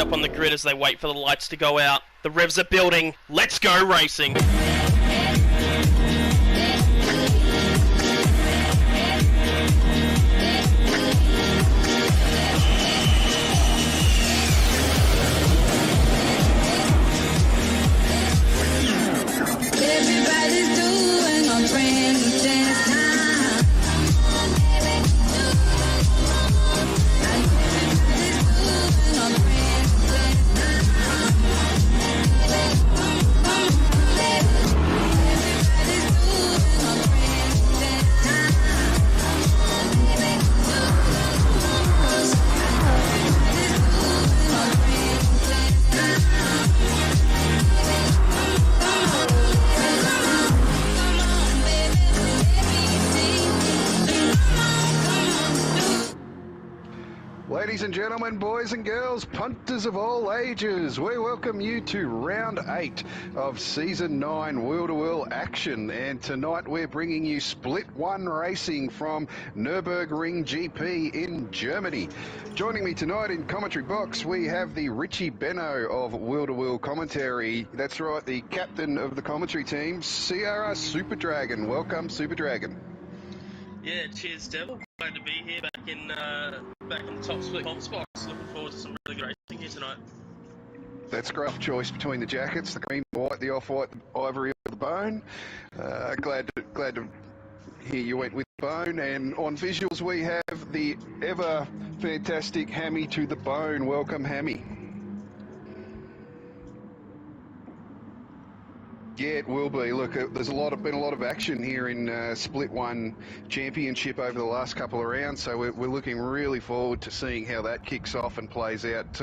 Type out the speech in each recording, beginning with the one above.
up on the grid as they wait for the lights to go out. The revs are building. Let's go racing! Ladies and gentlemen, boys and girls, punters of all ages, we welcome you to round 8 of season 9 wheel-to-wheel action, and tonight we're bringing you Split 1 racing from Nürburgring GP in Germany. Joining me tonight in commentary box, we have the Richie Benno of wheel-to-wheel commentary. That's right, the captain of the commentary team, Sierra Super Dragon. Welcome, Super Dragon. Yeah, cheers, Devil. Glad to be here back in the top split comms box. Looking forward to some really good racing here tonight. That's a rough choice between the jackets, the green, white, the off-white, the ivory, or the bone. Glad to hear you went with bone. And on visuals, we have the ever fantastic Hammy to the bone. Welcome, Hammy. Yeah, it will be. Look, there's been a lot of action here in Split 1 Championship over the last couple of rounds, so we're looking really forward to seeing how that kicks off and plays out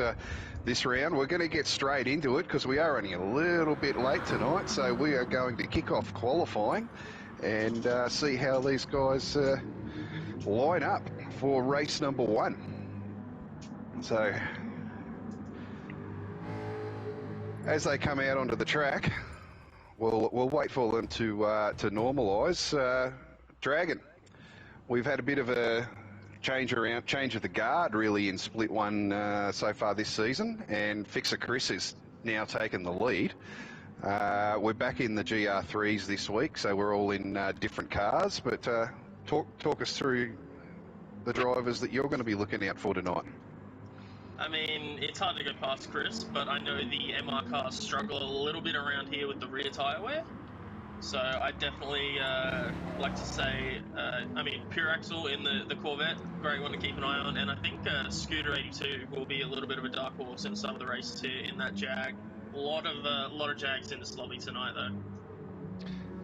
this round. We're going to get straight into it because we are only a little bit late tonight, so we are going to kick off qualifying and see how these guys line up for race number 1. So, as they come out onto the track, we'll wait for them to normalise. Dragon, we've had a bit of a change of the guard really in Split 1 so far this season, and Fixer Chris has now taken the lead. We're back in the GR3s this week, so we're all in different cars, but talk us through the drivers that you're going to be looking out for tonight. I mean, it's hard to go past Chris, but I know the MR cars struggle a little bit around here with the rear tyre wear. So I definitely like to say, Pure Axle in the Corvette, great one to keep an eye on. And I think Scooter 82 will be a little bit of a dark horse in some of the races here in that Jag. A lot of Jags in this lobby tonight, though.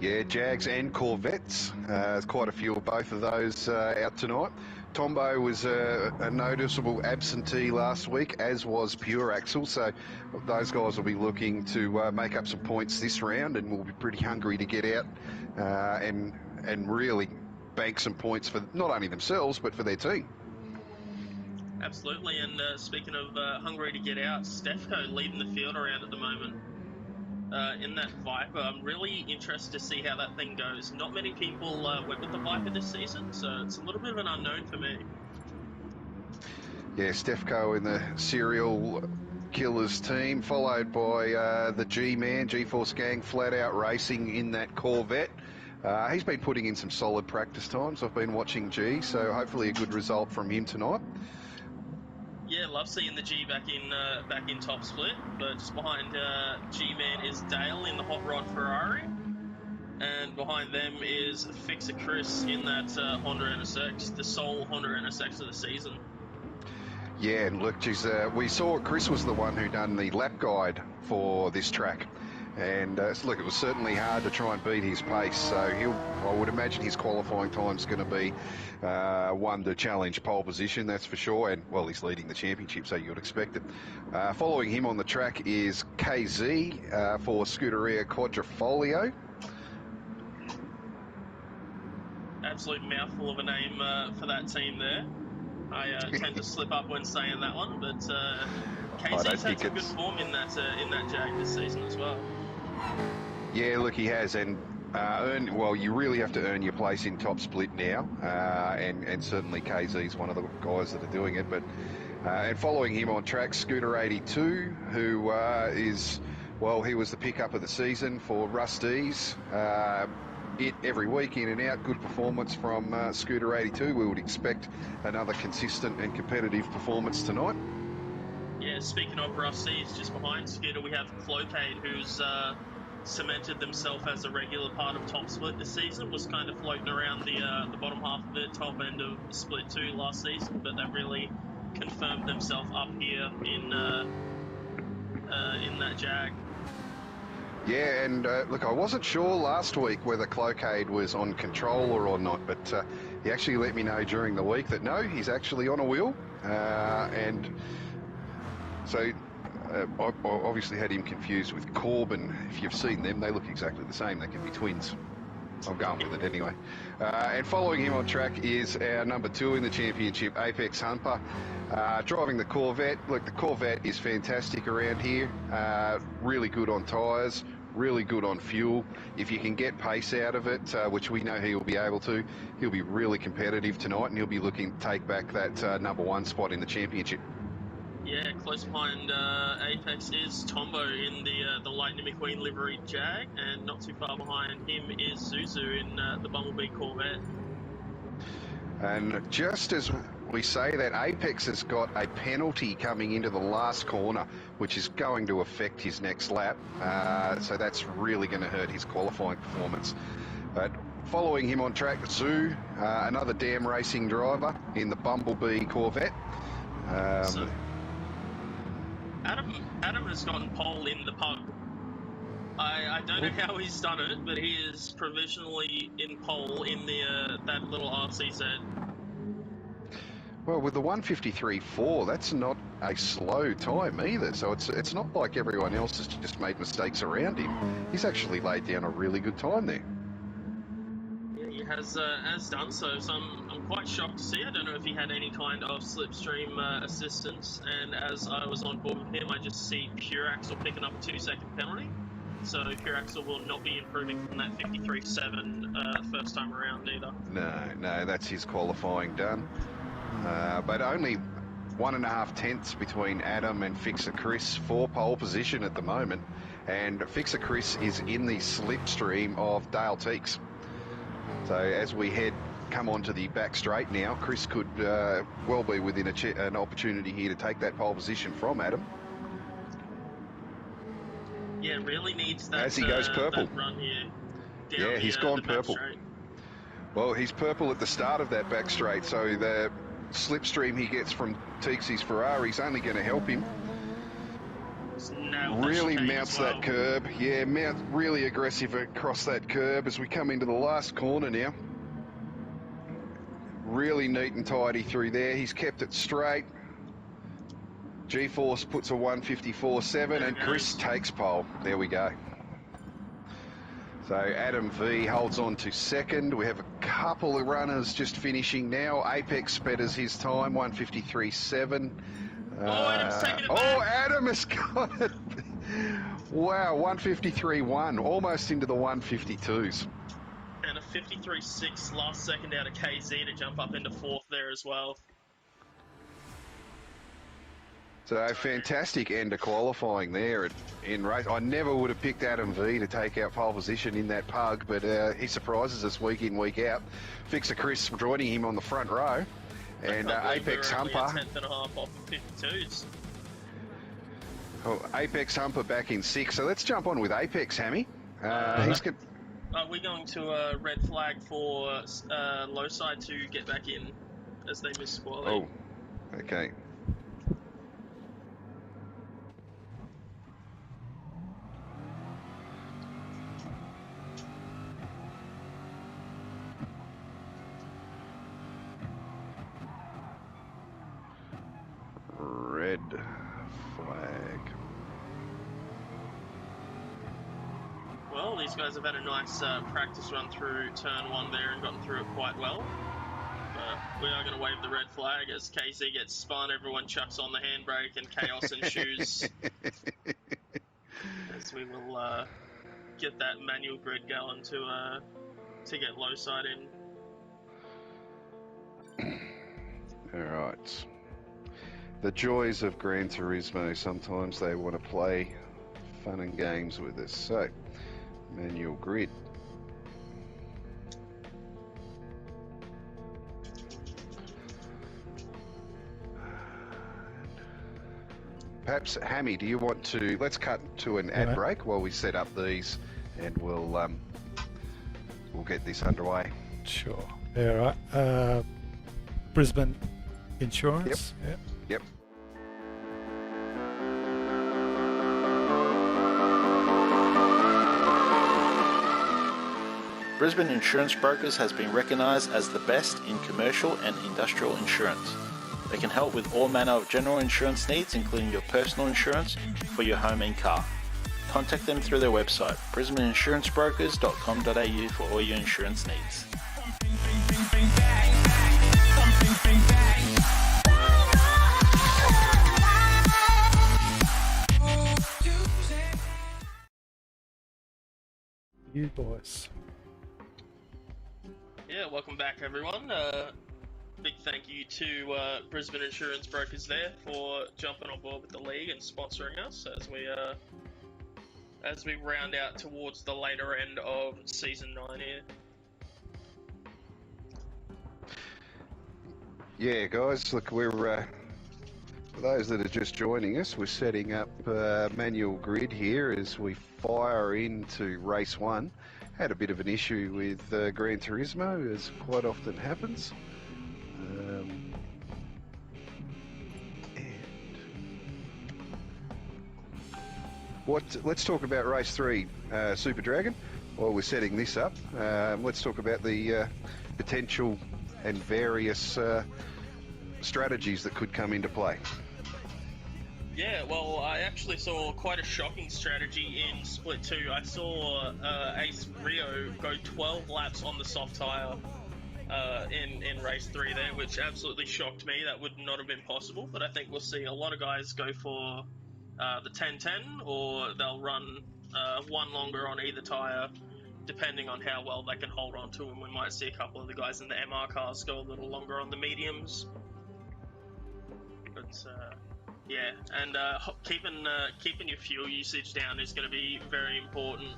Yeah, Jags and Corvettes. There's quite a few of both of those out tonight. Tombo was a noticeable absentee last week, as was Pure Axle, so those guys will be looking to make up some points this round, and will be pretty hungry to get out and really bank some points for not only themselves but for their team. Absolutely, and speaking of hungry to get out, Stefko leading the field around at the moment. In that Viper, I'm really interested to see how that thing goes. Not many people went with the Viper this season, so it's a little bit of an unknown for me. Yeah, Stefko in the Serial Killers team, followed by the G-Man, G-Force Gang, flat out racing in that Corvette. He's been putting in some solid practice times. I've been watching G, so hopefully a good result from him tonight. Yeah, love seeing the G back in top split, but just behind G-Man is Dale in the Hot Rod Ferrari, and behind them is Fixer Chris in that Honda NSX, the sole Honda NSX of the season. Yeah, and look, geez, we saw Chris was the one who done the lap guide for this track. And look, it was certainly hard to try and beat his pace. So I would imagine his qualifying time's going to be one to challenge pole position, that's for sure. And well, he's leading the championship, so you'd expect it. Following him on the track is KZ for Scuderia Quadrifoglio. Absolute mouthful of a name for that team there. I tend to slip up when saying that one, but KZ's had some good form in that Jag this season as well. Yeah, look, he has, and you really have to earn your place in top split now, and certainly KZ's one of the guys that are doing it. But And following him on track, Scooter 82, who he was the pickup of the season for Rusty's. Every week, in and out, good performance from Scooter 82. We would expect another consistent and competitive performance tonight. Yeah, speaking of Rusty's, just behind Scooter, we have Clocade, who's cemented themselves as a regular part of Top Split this season. Was kind of floating around the bottom half of the top end of Split 2 last season, but they really confirmed themselves up here in that Jag. Yeah, and look, I wasn't sure last week whether Clocade was on controller or not, but he actually let me know during the week that no, he's actually on a wheel, and so I obviously had him confused with Corbin. If you've seen them, they look exactly the same. They can be twins. I'm going with it anyway. And following him on track is our number 2 in the championship, Apex Humper, driving the Corvette. Look, the Corvette is fantastic around here. Really good on tyres, really good on fuel. If you can get pace out of it, which we know he'll be able to, he'll be really competitive tonight, and he'll be looking to take back that number 1 spot in the championship. Yeah, close behind Apex is Tombo in the Lightning McQueen livery Jag, and not too far behind him is Zuzu in the Bumblebee Corvette. And just as we say that, Apex has got a penalty coming into the last corner, which is going to affect his next lap. So that's really going to hurt his qualifying performance. But following him on track, Zoo, another damn racing driver in the Bumblebee Corvette. So Adam has gotten pole in the pug. I don't know how he's done it, but he is provisionally in pole in that little RCZ. Well, with the 153.4, that's not a slow time either. So it's not like everyone else has just made mistakes around him. He's actually laid down a really good time there. Yeah, he has done so. So I'm quite shocked to see. I don't know if he had any kind of slipstream assistance. And as I was on board with him, I just see Pure Axle picking up a 2-second penalty. So Pure Axle will not be improving from that 53.7 first time around either. No, that's his qualifying done. But only 1.5 tenths between Adam and Fixer Chris for pole position at the moment. And Fixer Chris is in the slipstream of Dale Teeks. So as we come onto the back straight now, Chris could well be within an opportunity here to take that pole position from Adam. Yeah, really needs that. As he goes purple. That run here. Yeah, he's gone purple. Well, he's purple at the start of that back straight, so the slipstream he gets from Teeksy's Ferrari is only going to help him. Really mounts that curb. Yeah, really aggressive across that curb as we come into the last corner now. Really neat and tidy through there. He's kept it straight. G-Force puts a 154.7 and Chris takes pole. There we go. So Adam V holds on to second. We have a couple of runners just finishing now. Apex spetters his time, 153.7. Adam's taking it back. Oh, Adam has got it. Wow, 153.1, almost into the 152s. And a 53.6 last second out of KZ to jump up into 4th there as well. So fantastic end to qualifying there in race. I never would have picked Adam V to take out pole position in that pug, but he surprises us week in, week out. Fixer Chris joining him on the front row. And Apex Humper. A tenth and a half off the 52s. Oh, Apex Humper back in 6th. So let's jump on with Apex, Hammy. We're going to red flag for low side to get back in as they miss squally. Oh, okay. Red flag. Well, these guys have had a nice practice run through turn 1 there and gotten through it quite well. We are going to wave the red flag as KZ gets spun, everyone chucks on the handbrake and chaos ensues. As we will get that manual grid going to get low side in. All right. The joys of Gran Turismo. Sometimes they want to play fun and games with us. So, manual grid. Perhaps, Hammy, do you want to... Let's cut to an ad break while we set up these, and we'll get this underway. Sure. Yeah, right. Brisbane Insurance. Yep. Yep. Brisbane Insurance Brokers has been recognised as the best in commercial and industrial insurance. They can help with all manner of general insurance needs, including your personal insurance for your home and car. Contact them through their website, brisbaneinsurancebrokers.com.au, for all your insurance needs. You boys. Yeah, welcome back, everyone. Big thank you to Brisbane Insurance Brokers there for jumping on board with the league and sponsoring us as we round out towards the later end of Season 9 here. Yeah, guys, look, we're... for those that are just joining us, we're setting up manual grid here as we fire into race 1. Had a bit of an issue with Gran Turismo, as quite often happens. Let's talk about race 3, Super Dragon. While we're setting this up, let's talk about the potential and various strategies that could come into play. Yeah, well, I actually saw quite a shocking strategy in Split 2. I saw Ace Rio go 12 laps on the soft tyre in race 3 there, which absolutely shocked me. That would not have been possible, but I think we'll see a lot of guys go for the 10-10, or they'll run one longer on either tyre, depending on how well they can hold on to them. We might see a couple of the guys in the MR cars go a little longer on the mediums. But yeah, and keeping your fuel usage down is going to be very important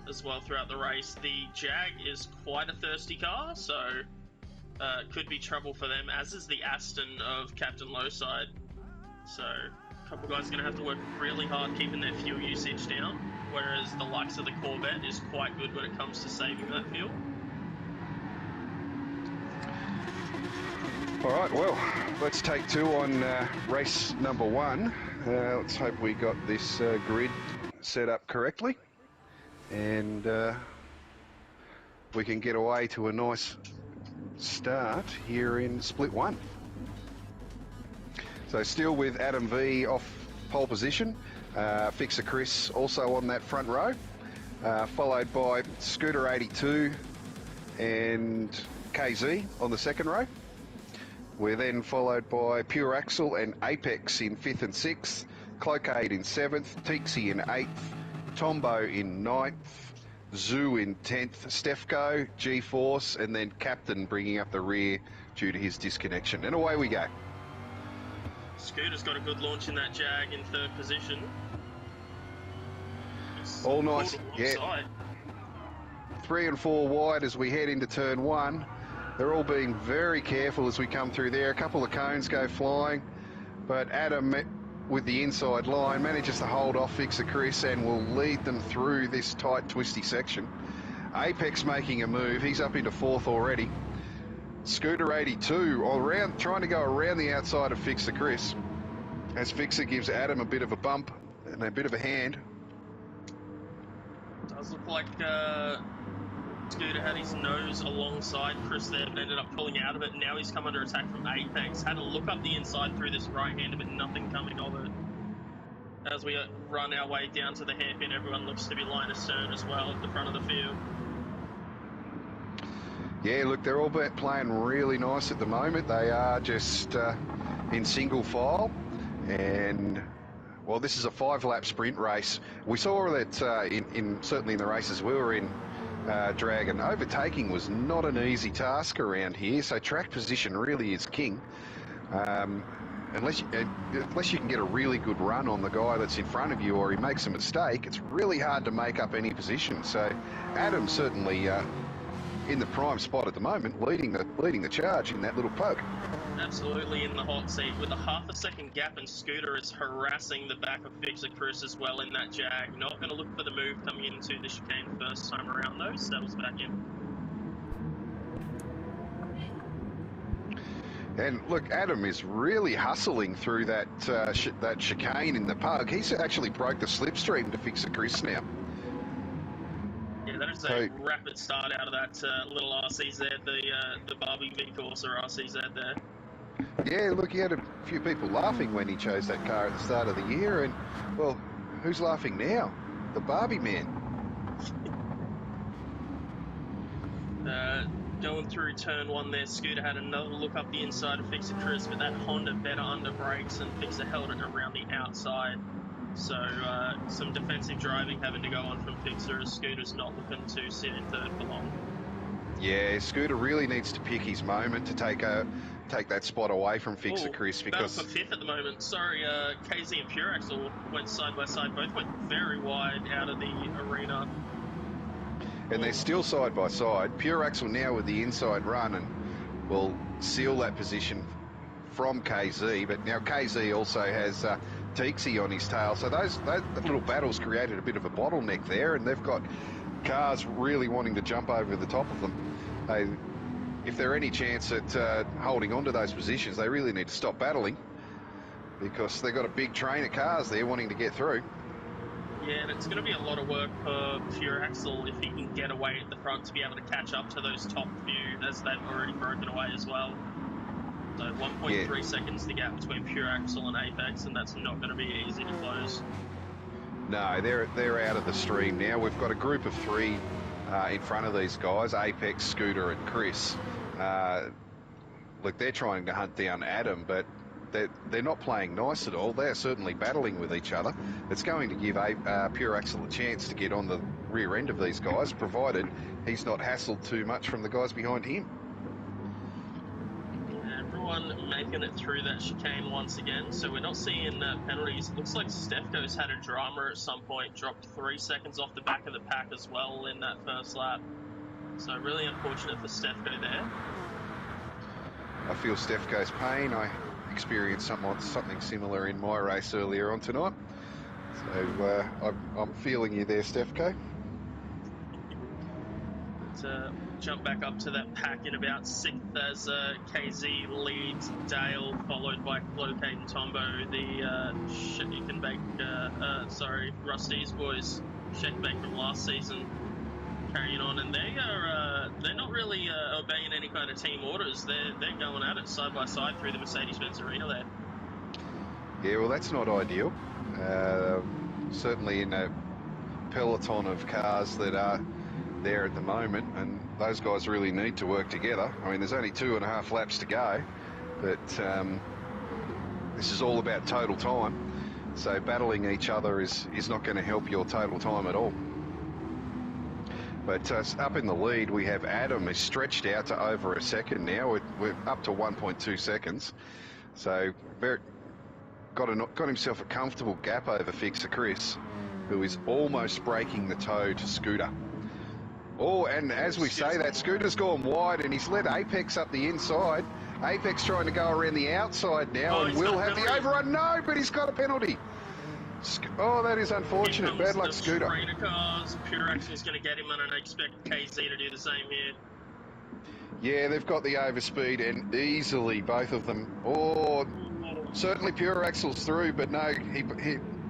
as well throughout the race. The Jag is quite a thirsty car, so it could be trouble for them, as is the Aston of Captain Lowside. So a couple guys are going to have to work really hard keeping their fuel usage down, whereas the likes of the Corvette is quite good when it comes to saving that fuel. All right, well, let's take 2 on race number 1. Let's hope we got this grid set up correctly, and we can get away to a nice start here in Split 1. So still with Adam V off pole position, Fixer Chris also on that front row, followed by Scooter 82 and KZ on the second row. We're then followed by Pure Axle and Apex in 5th and 6th, Cloakade in 7th, Teexy in 8th, Tombo in 9th, Zoo in 10th, Stefco, G-Force, and then Captain bringing up the rear due to his disconnection. And away we go. Scooter's got a good launch in that Jag in 3rd position. It's all nice, yeah. 3 and 4 wide as we head into turn 1. They're all being very careful as we come through there. A couple of cones go flying, but Adam, with the inside line, manages to hold off Fixer Chris and will lead them through this tight, twisty section. Apex making a move. He's up into 4th already. Scooter 82 trying to go around the outside of Fixer Chris, as Fixer gives Adam a bit of a bump and a bit of a hand. Does look like Scooter had his nose alongside Chris there, but ended up pulling out of it. Now he's come under attack from Apex. Had a look up the inside through this right-hander, but nothing coming of it. As we run our way down to the hairpin, everyone looks to be line astern as well at the front of the field. Yeah, look, they're all playing really nice at the moment. They are just in single file, and well, this is a 5-lap sprint race. We saw that certainly in the races we were in, Dragon, overtaking was not an easy task around here, so track position really is king. unless you can get a really good run on the guy that's in front of you, or he makes a mistake, it's really hard to make up any position. So Adam's certainly in the prime spot at the moment, leading the charge in that little poke. Absolutely in the hot seat with a half a second gap, and Scooter is harassing the back of Fixer Chris as well in that jag. Not going to look for the move coming into the chicane first time around though. Settles back in. And look, Adam is really hustling through that that chicane in the pug. He's actually broke the slipstream to Fixer Chris now. Yeah, that is a rapid start out of that little RCZ, the Barbie V-Course or RCZ there. Yeah, look, he had a few people laughing when he chose that car at the start of the year, and, well, who's laughing now? The Barbie man. Going through turn one there, Scooter had another look up the inside of Fixer Chris, but that Honda better under brakes, and Fixer held it around the outside. So some defensive driving having to go on from Fixer, as Scooter's not looking to sit in third for long. Yeah, Scooter really needs to pick his moment to take that spot away from Fixer Chris, because battle for fifth at the moment. Sorry, KZ and Pure Axle went side by side. Both went very wide out of the arena. And they're still side by side. Pure Axle now with the inside run and will seal that position from KZ. But now KZ also has Teaksy on his tail. So those little battles created a bit of a bottleneck there, and they've got cars really wanting to jump over the top of them. If they're any chance at holding on to those positions, they really need to stop battling, because they've got a big train of cars there wanting to get through. Yeah, and it's going to be a lot of work for Pure Axle if he can get away at the front to be able to catch up to those top few, as they've already broken away as well. So 1.3 seconds the gap between Pure Axle and Apex, and that's not going to be easy to close. No, they're out of the stream now. We've got a group of three in front of these guys, Apex, Scooter and Chris. Look, they're trying to hunt down Adam, but they're not playing nice at all. They're certainly battling with each other. It's going to give Pure Axle a chance to get on the rear end of these guys, provided he's not hassled too much from the guys behind him. Everyone making it through that chicane once again, so we're not seeing penalties. It looks like Stefko's had a drama at some point, dropped 3 seconds off the back of the pack as well in that first lap. So really unfortunate for Stefko there. I feel Stefko's pain. I experienced something similar in my race earlier on tonight. So I'm feeling you there, Stefko. Jump back up to that pack in about 6th as KZ leads Dale, followed by Clocate and Tombo, the Rusty's boys, shake and bake from last season, carrying on, and they're not really obeying any kind of team orders. They're going at it side by side through the Mercedes-Benz arena there. Yeah, well, that's not ideal. Certainly in a peloton of cars that are there at the moment, and those guys really need to work together. I mean, there's only 2.5 laps to go, but this is all about total time. So battling each other is not going to help your total time at all. But up in the lead, we have Adam, who's stretched out to over a second now. We're up to 1.2 seconds. So got himself a comfortable gap over Fixer Chris, who is almost breaking the toe to Scooter. Oh, and as we say that, Scooter's gone wide, and he's let Apex up the inside. Apex trying to go around the outside now, and will have the overrun. No, but he's got a penalty. Oh, that is unfortunate. Bad luck, Scooter. Cars. Pure Axle's going to get him, and I expect KZ to do the same here. Yeah, they've got the overspeed, and easily both of them. Oh, certainly Pure Axle's through, but no, he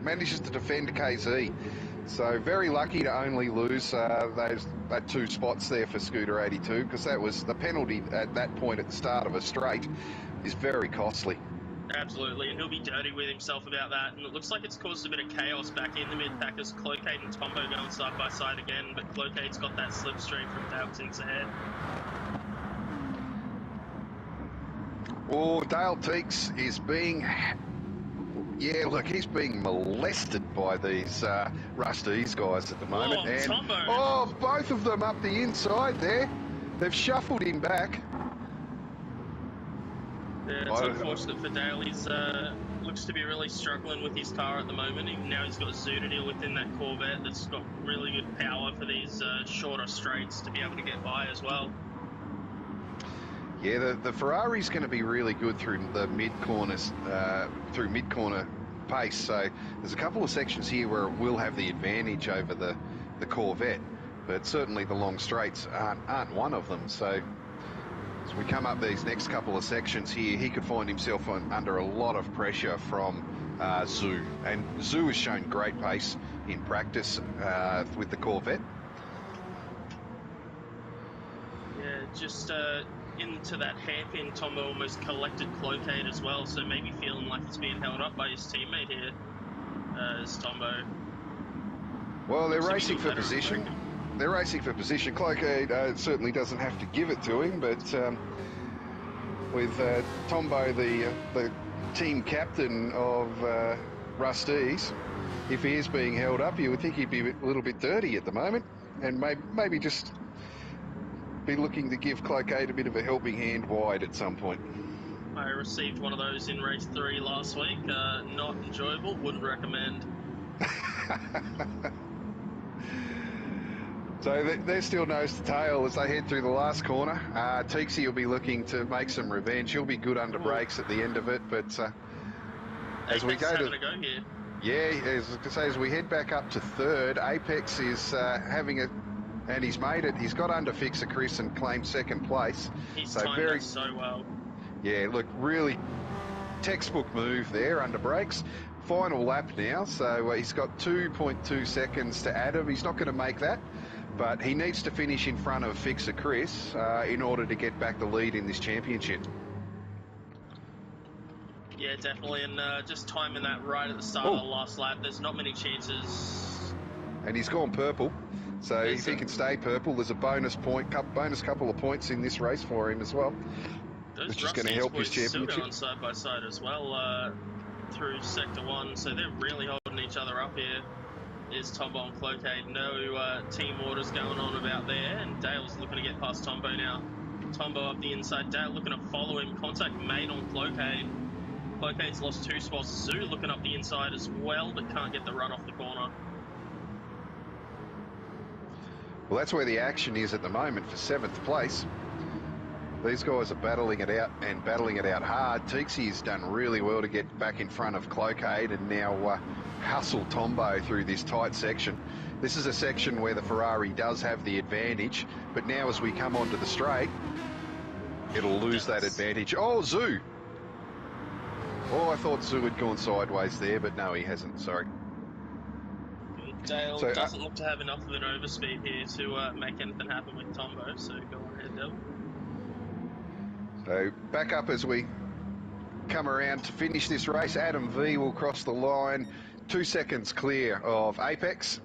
manages to defend KZ. So very lucky to only lose that 2 spots there for Scooter 82, because that was the penalty at that point at the start of a straight is very costly. Absolutely, and he'll be dirty with himself about that. And it looks like it's caused a bit of chaos back in the mid-pack as Clocate and Tombo going side by side again, but Clocate's got that slipstream from Dale Teeks ahead. Oh, Dale Teeks is being... Yeah, look, he's being molested by these Rusty's guys at the moment. Oh, and Tombo. Oh, both of them up the inside there. They've shuffled him back. It's unfortunate for Dale. He's looks to be really struggling with his car at the moment. Now he's got Zoo to deal with in that Corvette that's got really good power for these shorter straights to be able to get by as well. Yeah, the Ferrari's going to be really good through the mid-corners, through mid-corner pace. So there's a couple of sections here where it will have the advantage over the Corvette, but certainly the long straights aren't one of them. So as we come up these next couple of sections here, he could find himself under a lot of pressure from Zoo. And Zoo has shown great pace in practice with the Corvette. Yeah, just into that hairpin, Tombo almost collected Cloquet as well, so maybe feeling like he's being held up by his teammate here, as Tombo. Well, they're racing for position. They're racing for position. Cloquet certainly doesn't have to give it to him, but with Tombo, the team captain of Rusty's, if he is being held up, you would think he'd be a little bit dirty at the moment, and maybe just be looking to give Cloquet a bit of a helping hand wide at some point. I received one of those in race 3 last week. Not enjoyable, wouldn't recommend. So they're still nose to tail as they head through the last corner. Teaksy will be looking to make some revenge. He'll be good under brakes at the end of it, but as we go to... having a go here. Yeah, as we head back up to third, Apex is having a... And he's made it. He's got under Fixer Chris and claimed second place. He's timed that so well. Yeah, look, really textbook move there under brakes. Final lap now, so he's got 2.2 seconds to Adam. He's not going to make that, but he needs to finish in front of Fixer Chris in order to get back the lead in this championship. Yeah, definitely, and just timing that right at the start of the last lap. There's not many chances. And he's gone purple. So if he can stay purple, there's a bonus couple of points in this race for him as well, which is going to help his championship. Still going side by side as well through Sector 1, so they're really holding each other up here. Is Tombo and Cloquet. No team orders going on about there, and Dale's looking to get past Tombo now. Tombo up the inside, Dale looking to follow him. Contact made on Cloquet. Cloquet's lost 2 spots. Zoo looking up the inside as well, but can't get the run off the corner. Well, that's where the action is at the moment for 7th place. These guys are battling it out and battling it out hard. Teaksy's done really well to get back in front of Cloquet and now hustle Tombo through this tight section. This is a section where the Ferrari does have the advantage, but now as we come onto the straight, it'll lose that advantage. Oh, Zoo! Oh, I thought Zoo had gone sideways there, but no, he hasn't, sorry. Dale doesn't look to have enough of an overspeed here to make anything happen with Tombo, so go on ahead, Dale. So back up as we come around to finish this race. Adam V will cross the line 2 seconds clear of Apex,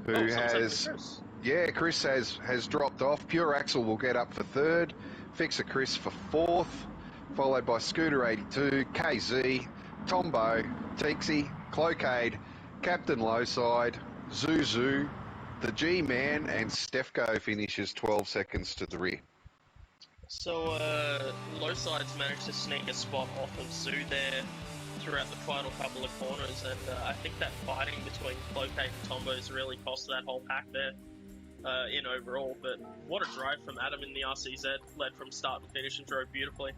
who has... Chris has dropped off. Pure Axel will get up for 3rd. Fixer Chris for 4th, followed by Scooter 82, KZ, Tombo, Teaksy, Cloquet, Captain Lowside, Zuzu, the G-Man, and Stefko finishes 12 seconds to the rear. So, Lowside's managed to sneak a spot off of Zoo there throughout the final couple of corners, and I think that fighting between Cloquet and Tombo's really cost that whole pack there in overall. But what a drive from Adam in the RCZ, led from start to finish and drove beautifully.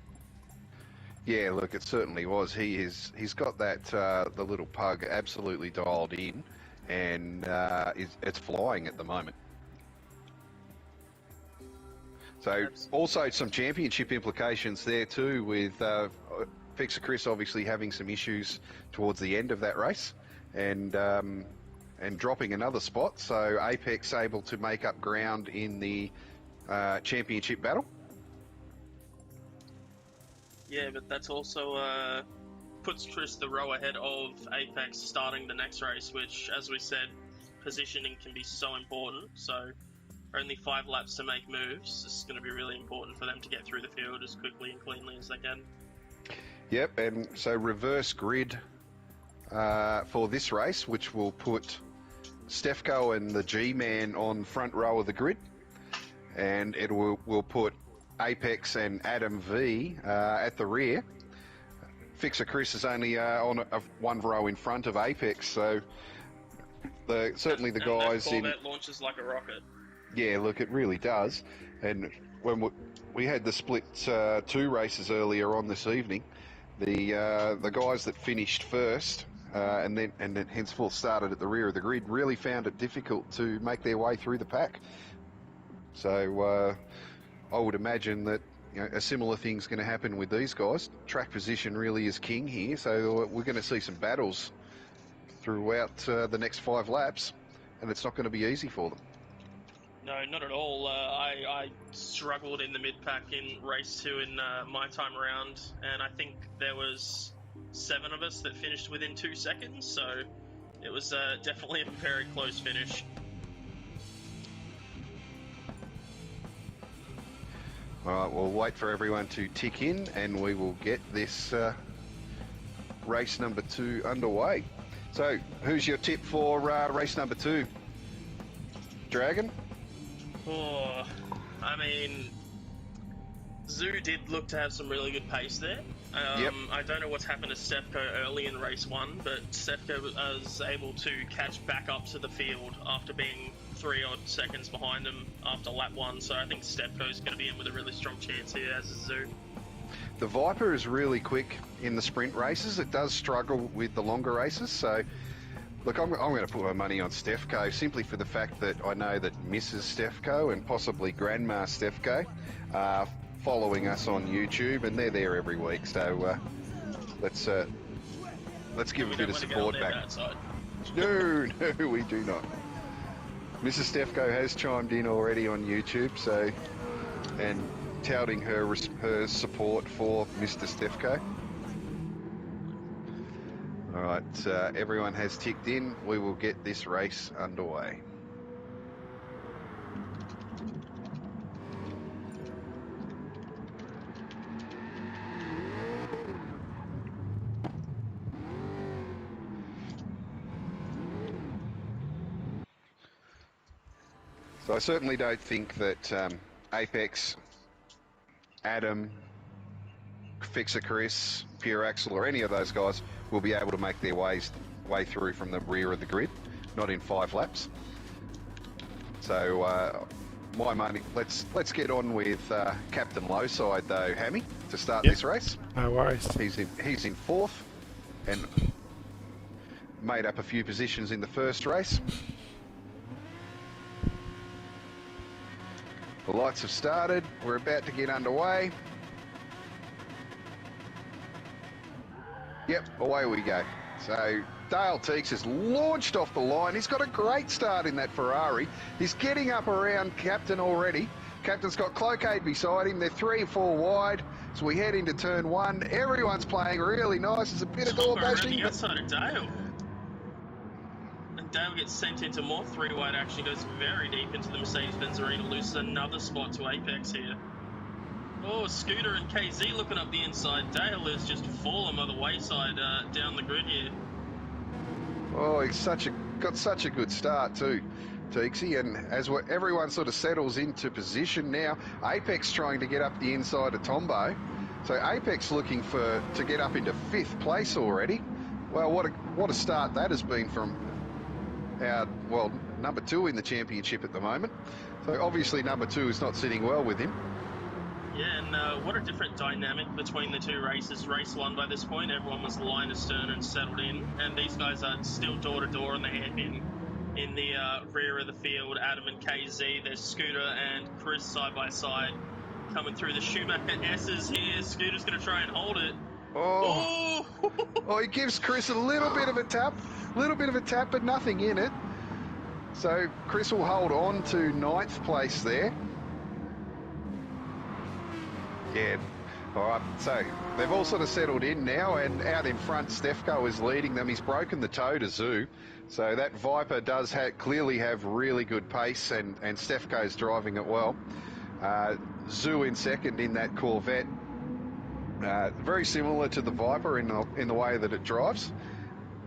Yeah, look, it certainly was. He's got that the little pug absolutely dialed in, and it's flying at the moment. So also some championship implications there too, with Fixer Chris obviously having some issues towards the end of that race, and dropping another spot. So Apex able to make up ground in the championship battle. Yeah, but that's also puts Chris the row ahead of Apex starting the next race, which, as we said, positioning can be so important. So only 5 laps to make moves. This is going to be really important for them to get through the field as quickly and cleanly as they can. Yep, and so reverse grid for this race, which will put Stefko and the G-Man on front row of the grid, and it will put Apex and Adam V at the rear. Fixer Chris is only on one row in front of Apex, so certainly the guys that in... Corvette launches like a rocket. Yeah, look, it really does. And when we had the split 2 races earlier on this evening, the guys that finished first and then henceforth started at the rear of the grid really found it difficult to make their way through the pack. So I would imagine that a similar thing's going to happen with these guys. Track position really is king here, so we're going to see some battles throughout the next 5 laps, and it's not going to be easy for them. No, not at all. I struggled in the mid-pack in race 2 in my time around, and I think there was 7 of us that finished within 2 seconds, so it was definitely a very close finish. All right, we'll wait for everyone to tick in, and we will get this race number 2 underway. So, who's your tip for race number 2? Dragon? Oh, I mean, Zoo did look to have some really good pace there. Yep. I don't know what's happened to Stefko early in race 1, but Stefko was able to catch back up to the field after being 3 odd seconds behind him after lap 1, so I think Stefko's going to be in with a really strong chance here, as is Zoo. The Viper is really quick in the sprint races. It does struggle with the longer races, so look, I'm going to put my money on Stefko simply for the fact that I know that Mrs. Stefko and possibly Grandma Stefko are following us on YouTube, and they're there every week. So let's give a bit of support back. No, we do not. Mrs. Stefko has chimed in already on YouTube, so and touting her support for Mr. Stefko. All right, everyone has ticked in. We will get this race underway. So I certainly don't think that Apex, Adam, Fixer Chris, Pure Axel, or any of those guys will be able to make their way through from the rear of the grid, not in 5 laps. So my money, let's get on with Captain Lowside though, Hammy, to start this race. No worries. He's in 4th and made up a few positions in the first race. The lights have started. We're about to get underway. Yep, away we go. So Dale Teeks has launched off the line. He's got a great start in that Ferrari. He's getting up around Captain already. Captain's got Cloquet beside him. They're 3 or 4 wide. So we head into turn 1. Everyone's playing really nice. There's a bit of door bashing. Outside of Dale. Dale gets sent into more 3-wide action, goes very deep into the Mercedes-Benz arena, loses another spot to Apex here. Oh, Scooter and KZ looking up the inside. Dale has just fallen by the wayside down the grid here. Oh, he's got such a good start too, Teeksy. And as everyone sort of settles into position now, Apex trying to get up the inside of Tombo. So Apex looking to get up into 5th place already. Well, what a start that has been from number 2 in the championship at the moment. So obviously number 2 is not sitting well with him. Yeah, and what a different dynamic between the 2 races. Race 1 by this point, everyone was line astern and settled in, and these guys are still door to door on the hairpin in the rear of the field. Adam and KZ, there's Scooter and Chris side by side coming through the Schumacher S's here. Scooter's going to try and hold it. Oh, he gives Chris a little bit of a tap, but nothing in it. So Chris will hold on to 9th place there. Yeah, all right, so they've all sort of settled in now, and out in front, Stefko is leading them. He's broken the toe to Zoo. So that Viper does clearly have really good pace, and Stefko's driving it well. Zoo in 2nd in that Corvette. Very similar to the Viper in the way that it drives.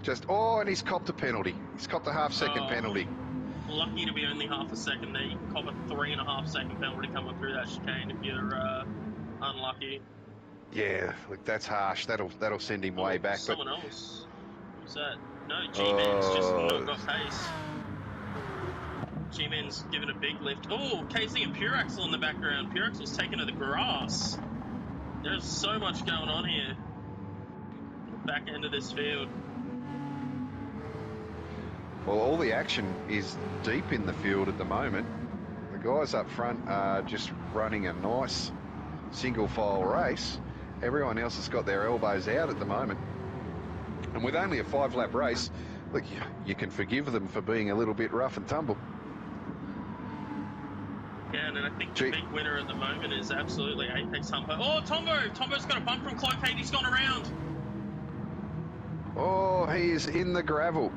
And he's copped a penalty. He's copped a half-second penalty. lucky to be only half a second there. You can cop a 3.5 second penalty coming through that chicane if you're unlucky. Yeah, look, that's harsh. That'll send him way back. Someone else. Who's that? No, G-Man's just not got pace. G-Man's given a big lift. Oh, KZ and Pure Axle in the background. Pure Axle's taken to the grass. There's so much going on here. Back end of this field. Well, all the action is deep in the field at the moment. The guys up front are just running a nice single file race. Everyone else has got their elbows out at the moment. And with only a 5-lap race, look, you can forgive them for being a little bit rough and tumble. Yeah, and I think the big winner at the moment is absolutely Apex Humper. Oh, Tombo! Tombo's got a bump from Cloakade. He's gone around. Oh, he is in the gravel.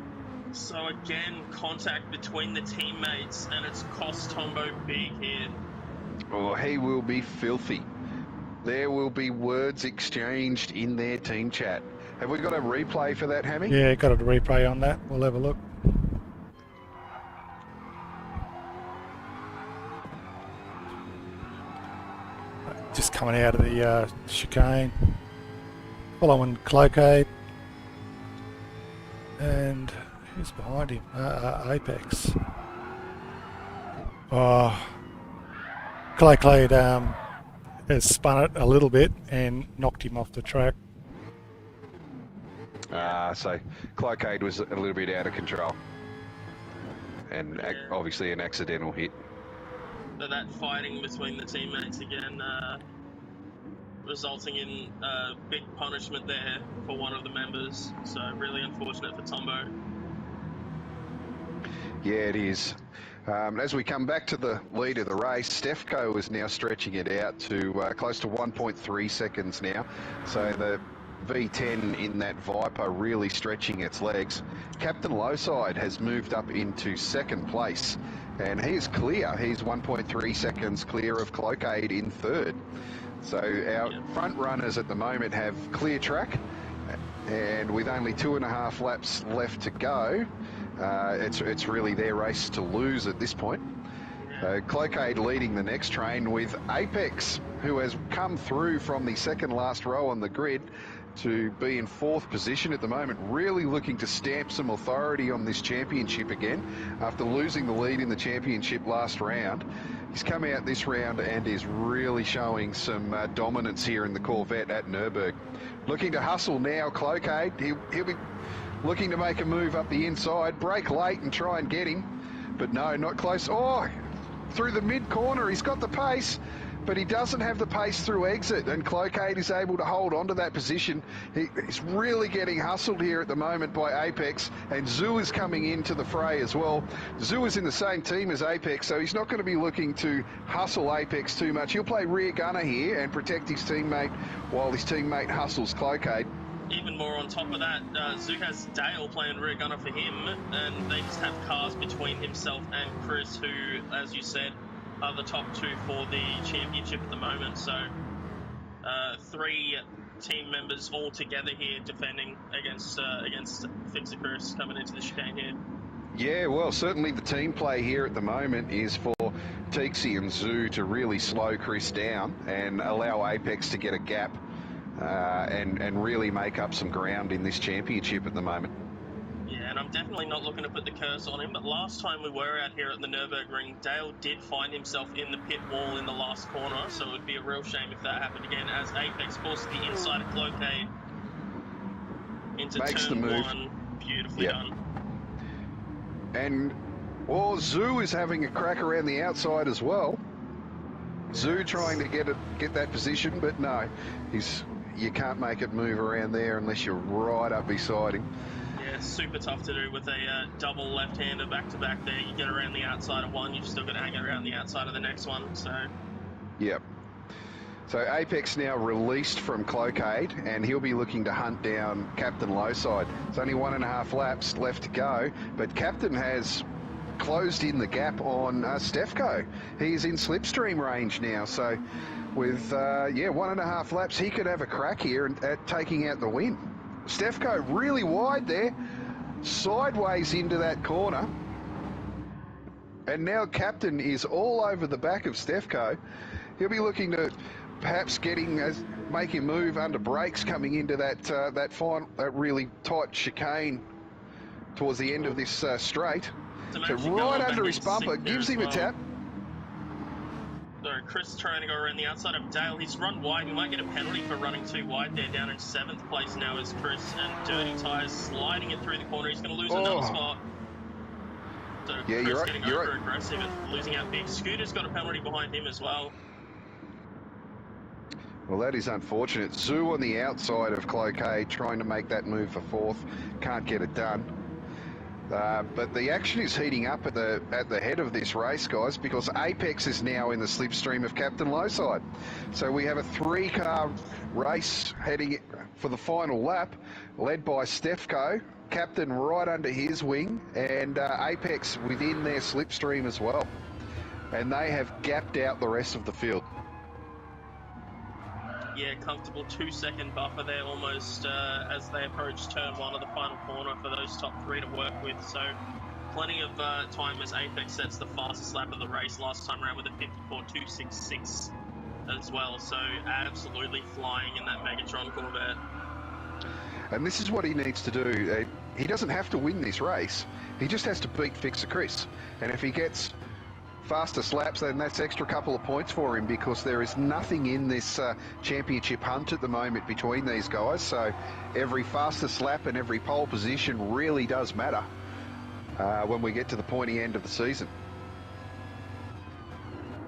So again, contact between the teammates, and it's cost Tombo big here. Oh, he will be filthy. There will be words exchanged in their team chat. Have we got a replay for that, Hammy? Yeah, got a replay on that. We'll have a look. Just coming out of the chicane, following Cloakade, and who's behind him? Apex. Oh, Cloakade has spun it a little bit and knocked him off the track. So Cloakade was a little bit out of control, and obviously an accidental hit. So that fighting between the teammates again, resulting in big punishment there for one of the members. So really unfortunate for Tombo. Yeah, it is. As we come back to the lead of the race, Stefco is now stretching it out to close to 1.3 seconds now. So the V10 in that Viper really stretching its legs. Captain Lowside has moved up into second place, and he is clear. He's 1.3 seconds clear of Cloakade in third. So our front runners at the moment have clear track, and with only 2.5 laps left to go, it's really their race to lose at this point. Cloakade leading the next train with Apex, who has come through from the second last row on the grid to be in fourth position at the moment, really looking to stamp some authority on this championship again after losing the lead in the championship last round. He's come out this round and is really showing some dominance here in the Corvette at Nürburgring. Looking to hustle now, Cloakade. He'll be looking to make a move up the inside, break late and try and get him, but no, not close. Oh, through the mid-corner, he's got the pace, but he doesn't have the pace through exit, and Cloakade is able to hold on to that position. He's really getting hustled here at the moment by Apex, and Zoo is coming into the fray as well. Zoo is in the same team as Apex, so he's not going to be looking to hustle Apex too much. He'll play rear gunner here and protect his teammate while his teammate hustles Cloakade. Even more on top of that, Zoo has Dale playing rear gunner for him, and they just have cars between himself and Chris, who, as you said, are the top two for the championship at the moment. So 3 team members all together here defending against Fixer Chris coming into the chicane here. Yeah, well, certainly the team play here at the moment is for Teaksy and Zoo to really slow Chris down and allow Apex to get a gap and really make up some ground in this championship at the moment. Yeah, and I'm definitely not looking to put the curse on him, but last time we were out here at the Nürburgring, Dale did find himself in the pit wall in the last corner, so it would be a real shame if that happened again, as Apex forced the inside of Cloakade into Makes turn the move. 1. Beautifully done. And, well, Zoo is having a crack around the outside as well. Zoo trying to get that position, but no, you can't make it move around there unless you're right up beside him. Yeah, super tough to do with a double left-hander back-to-back there. You get around the outside of one, you've still got to hang around the outside of the next one, so... Yep. So Apex now released from Cloakade, and he'll be looking to hunt down Captain Lowside. It's only 1.5 laps left to go, but Captain has closed in the gap on Stefco. He's in slipstream range now, so with 1.5 laps, he could have a crack here at taking out the win. Stefco really wide there, sideways into that corner. And now Captain is all over the back of Stefko. He'll be looking to perhaps make him move under brakes coming into that really tight chicane towards the end of this straight. So right under his bumper, gives him a tap. So Chris trying to go around the outside of Dale. He's run wide. He might get a penalty for running too wide there. Down in 7th place now is Chris, and Dirty Tyres sliding it through the corner. He's going to lose another spot. So yeah, Chris you're right. getting over-aggressive and losing out big. Scooter's got a penalty behind him as well. Well, that is unfortunate. Zoo on the outside of Cloquet trying to make that move for 4th. Can't get it done. But the action is heating up at the head of this race, guys, because Apex is now in the slipstream of Captain Lowside. So we have a 3-car race heading for the final lap, led by Stefko, Captain right under his wing, and Apex within their slipstream as well. And they have gapped out the rest of the field. Yeah, comfortable 2-second buffer there almost as they approach turn 1 of the final corner for those top 3 to work with. So plenty of time as Apex sets the fastest lap of the race last time around with a 54.266 as well. So absolutely flying in that Megatron Corvette. And this is what he needs to do. He doesn't have to win this race. He just has to beat Fixer Chris. And if he gets faster slaps, then that's extra couple of points for him, because there is nothing in this championship hunt at the moment between these guys. So every faster slap and every pole position really does matter when we get to the pointy end of the season.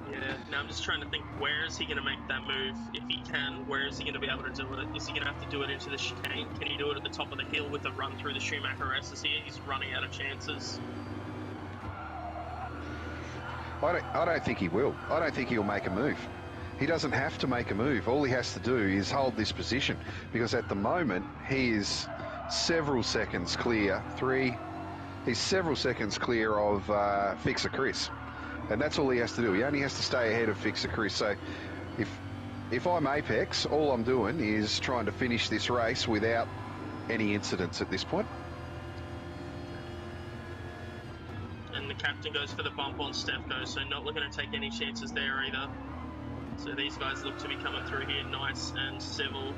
Yeah, now I'm just trying to think, where is he going to make that move? If he can, where is he going to be able to do it? Is he going to have to do it into the chicane? Can he do it at the top of the hill with a run through the Schumacher S's here? He's running out of chances. I don't think he will. I don't think he'll make a move. He doesn't have to make a move. All he has to do is hold this position, because at the moment he is several seconds clear. He's several seconds clear of Fixer Chris, and that's all he has to do. He only has to stay ahead of Fixer Chris. So if I'm Apex, all I'm doing is trying to finish this race without any incidents at this point. And the captain goes for the bump on Stefko, so not looking to take any chances there either. So these guys look to be coming through here nice and civil.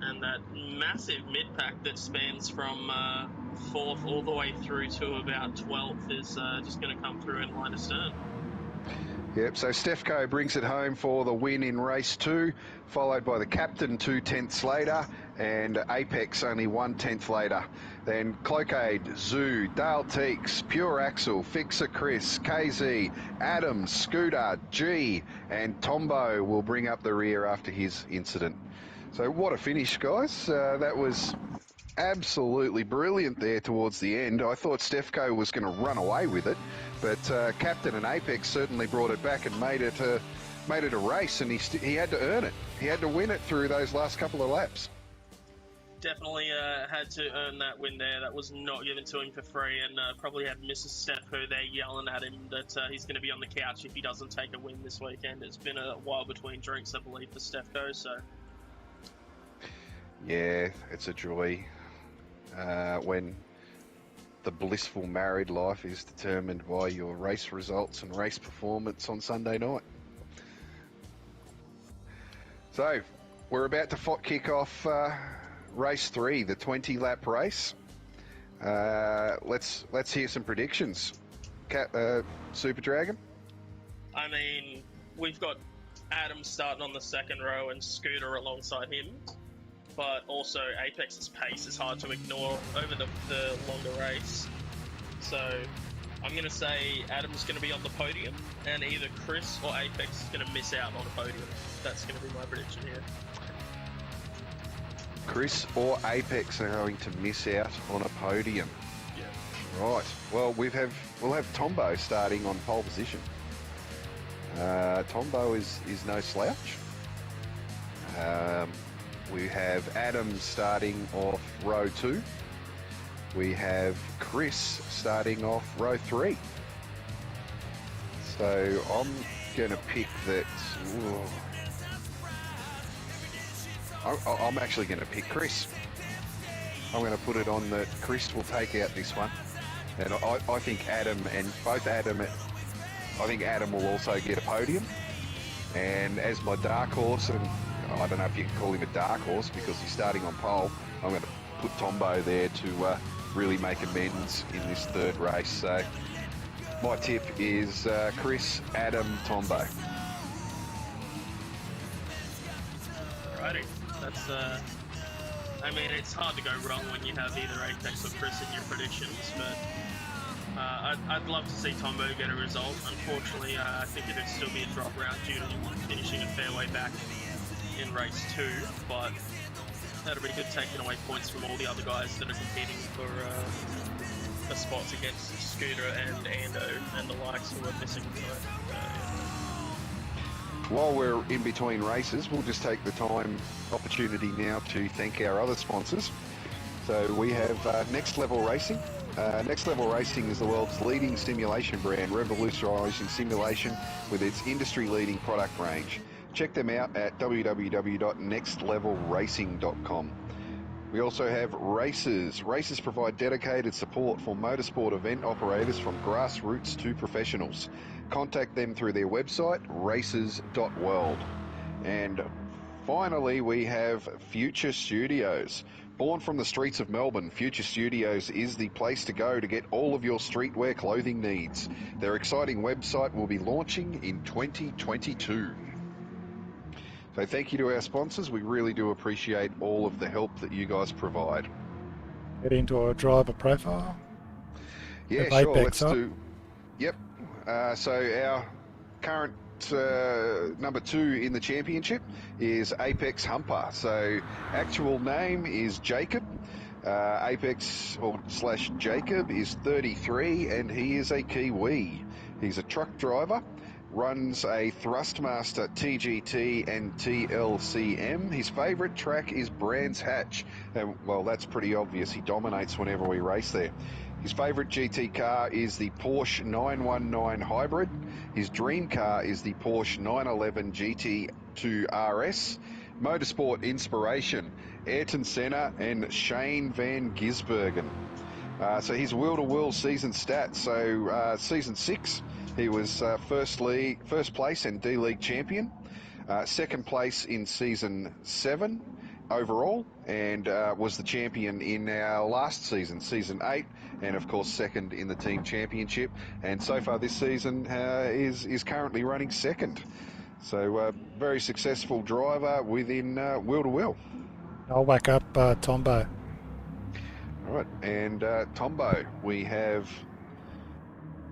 And that massive mid-pack that spans from 4th all the way through to about 12th is just going to come through in line astern. Yep, so Stefko brings it home for the win in race 2, followed by the captain 2 tenths later, and Apex only 1 tenth later. Then Cloquet, Zoo, Dale Teeks, Pure Axel, Fixer Chris, KZ, Adams, Scooter, G, and Tombo will bring up the rear after his incident. So what a finish, guys. That was absolutely brilliant there towards the end. I thought Stefko was going to run away with it, but Captain and Apex certainly brought it back and made it a race, and he had to earn it. He had to win it through those last couple of laps. Definitely had to earn that win there. That was not given to him for free, and probably had Mrs. Stefko there yelling at him that he's going to be on the couch if he doesn't take a win this weekend. It's been a while between drinks, I believe, for Stefko, so... Yeah, it's a joy when the blissful married life is determined by your race results and race performance on Sunday night. So, we're about to kick off race 3, the 20-lap race. Let's hear some predictions. Super Dragon? I mean, we've got Adam starting on the second row and Scooter alongside him. But also Apex's pace is hard to ignore over the longer race. So I'm going to say Adam's going to be on the podium, and either Chris or Apex is going to miss out on a podium. That's going to be my prediction here. Chris or Apex are going to miss out on a podium. Yeah. Right. Well, we'll have Tombo starting on pole position. Tombo is no slouch. We have Adam starting off row 2. We have Chris starting off row 3. So I'm going to pick that... I'm actually going to pick Chris. I'm going to put it on that Chris will take out this one. And I think Adam and both Adam, I think Adam will also get a podium. And as my dark horse, and I don't know if you can call him a dark horse because he's starting on pole, I'm going to put Tombo there to really make amends in this third race. So my tip is Chris, Adam, Tombo. Alrighty, that's I mean, it's hard to go wrong when you have either Apex or Chris in your predictions, but I'd love to see Tombo get a result. Unfortunately, I think it'd still be a drop round due to finishing a fair way back in race 2, but that'll be good, taking away points from all the other guys that are competing for spots against Scooter and Ando and the likes who are missing tonight. While we're in between races, we'll just take the opportunity now to thank our other sponsors. So we have Next Level Racing. Next Level Racing is the world's leading simulation brand, revolutionising simulation with its industry-leading product range. Check them out at www.nextlevelracing.com. We also have Races. Races provide dedicated support for motorsport event operators from grassroots to professionals. Contact them through their website, races.world. And finally, we have Future Studios. Born from the streets of Melbourne, Future Studios is the place to go to get all of your streetwear clothing needs. Their exciting website will be launching in 2022. So thank you to our sponsors. We really do appreciate all of the help that you guys provide. Get into a driver profile. Yeah, sure. Let's do. Yep. So our current number 2 in the championship is Apex Humper. So actual name is Jacob. Apex / Jacob is 33 and he is a Kiwi. He's a truck driver. Runs a Thrustmaster TGT and TLCM. His favourite track is Brands Hatch. And, well, that's pretty obvious. He dominates whenever we race there. His favourite GT car is the Porsche 919 Hybrid. His dream car is the Porsche 911 GT2 RS. Motorsport inspiration, Ayrton Senna and Shane van Gisbergen. So his wheel-to-wheel season stats. So season 6, he was first place and D-League champion. Second place in season 7 overall, and was the champion in our last season, season 8, and of course second in the team championship. And so far this season is currently running second. So very successful driver within wheel-to-wheel. I'll whack up Tombo. All right, and Tombo, we have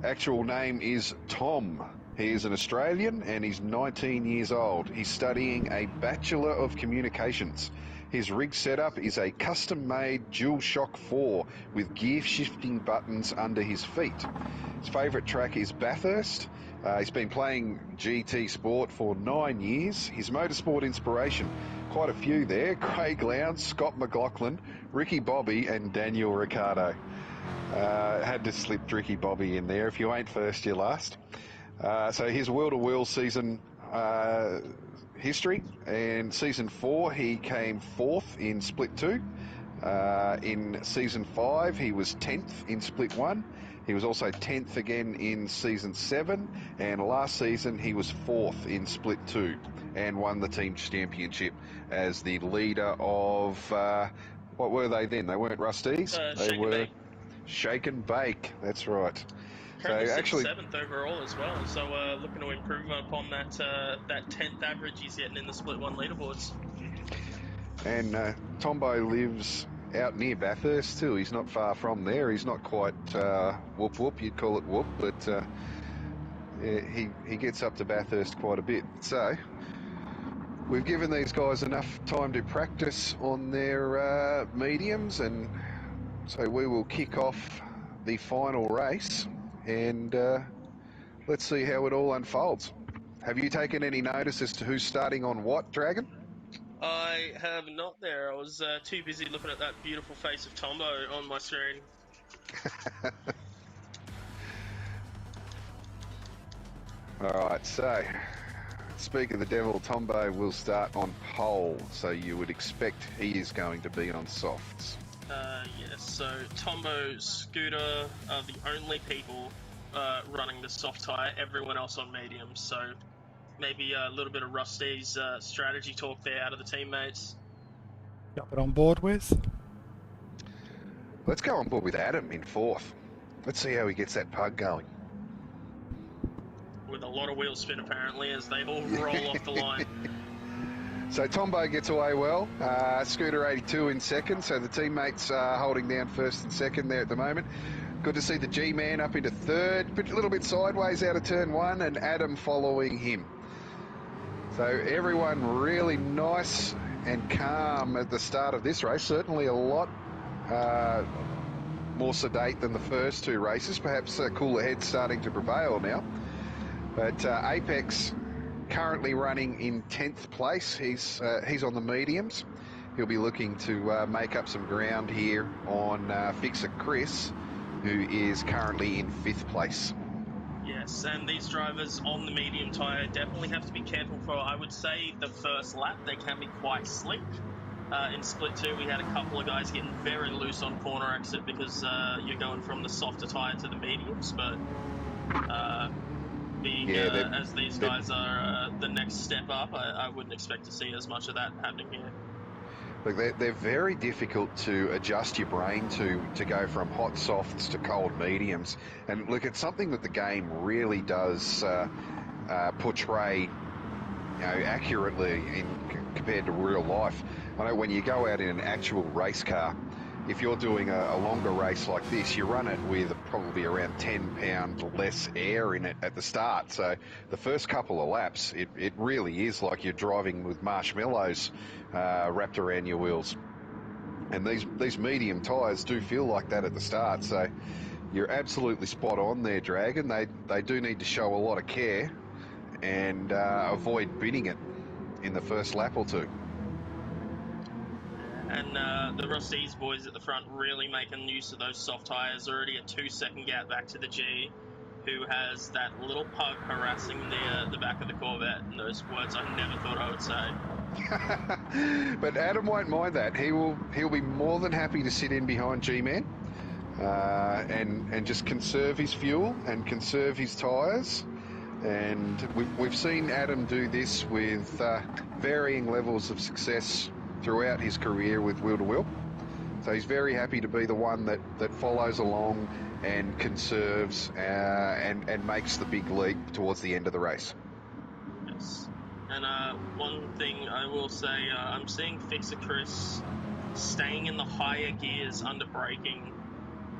actual name is Tom. He is an Australian and he's 19 years old. He's studying a Bachelor of Communications. His rig setup is a custom-made DualShock 4 with gear shifting buttons under his feet. His favourite track is Bathurst. He's been playing GT Sport for 9 years. His motorsport inspiration, quite a few there: Craig Lowndes, Scott McLaughlin, Ricky Bobby and Daniel Ricciardo. Had to slip Ricky Bobby in there. If you ain't first, you're last. So his wheel-to-wheel season history. In season 4, he came 4th in split 2. In season 5, he was 10th in split 1. He was also 10th again in season 7, and last season he was 4th in split 2 and won the team championship as the leader of, what were they then? They weren't Rusties. They were Shake and Bake. That's right. Currently so actually 7th overall as well, so looking to improve upon that 10th average he's getting in the split 1 leaderboards. And Tombo lives out near Bathurst too. He's not far from there. He's not quite whoop whoop, you'd call it whoop, but he gets up to Bathurst quite a bit. So we've given these guys enough time to practice on their mediums, and so we will kick off the final race, and let's see how it all unfolds. Have you taken any notice as to who's starting on what, Dragon? I have not there. I was too busy looking at that beautiful face of Tombo on my screen. Alright, so speak of the devil, Tombo will start on pole, so you would expect he is going to be on softs. Yes, so Tombo, Scooter are the only people running the soft tyre, everyone else on mediums, so maybe a little bit of Rusty's strategy talk there out of the teammates. Jump it on board with. Let's go on board with Adam in fourth. Let's see how he gets that pug going. With a lot of wheel spin apparently as they all roll off the line. So Tombo gets away well. Scooter 82 in second, so the teammates are holding down first and second there at the moment. Good to see the G-Man up into third, but a little bit sideways out of turn one, and Adam following him. So everyone really nice and calm at the start of this race. Certainly a lot more sedate than the first two races. Perhaps cooler heads starting to prevail now. But Apex currently running in 10th place. He's on the mediums. He'll be looking to make up some ground here on Fixer Chris, who is currently in 5th place. Yes, and these drivers on the medium tyre definitely have to be careful for, I would say, the first lap. They can be quite slick. In split 2, we had a couple of guys getting very loose on corner exit because you're going from the softer tyre to the mediums, but as these guys are the next step up, I wouldn't expect to see as much of that happening here. Look, they're very difficult to adjust your brain to go from hot softs to cold mediums. And look, it's something that the game really does portray, accurately compared to real life. I know when you go out in an actual race car, if you're doing a longer race like this, you run it with probably around 10 pounds less air in it at the start. So the first couple of laps, it really is like you're driving with marshmallows wrapped around your wheels. And these medium tyres do feel like that at the start. So you're absolutely spot on there, Dragon. They do need to show a lot of care and avoid binning it in the first lap or two. And the Rusty's boys at the front really making use of those soft tyres, already a 2-second gap back to the G, who has that little pug harassing the back of the Corvette, and those words I never thought I would say. But Adam won't mind that. He'll be more than happy to sit in behind G-Man and just conserve his fuel and conserve his tyres. And we've seen Adam do this with varying levels of success throughout his career with Wheel to Wheel. So he's very happy to be the one that follows along and conserves and makes the big leap towards the end of the race. Yes. And one thing I will say, I'm seeing Fixer Chris staying in the higher gears under braking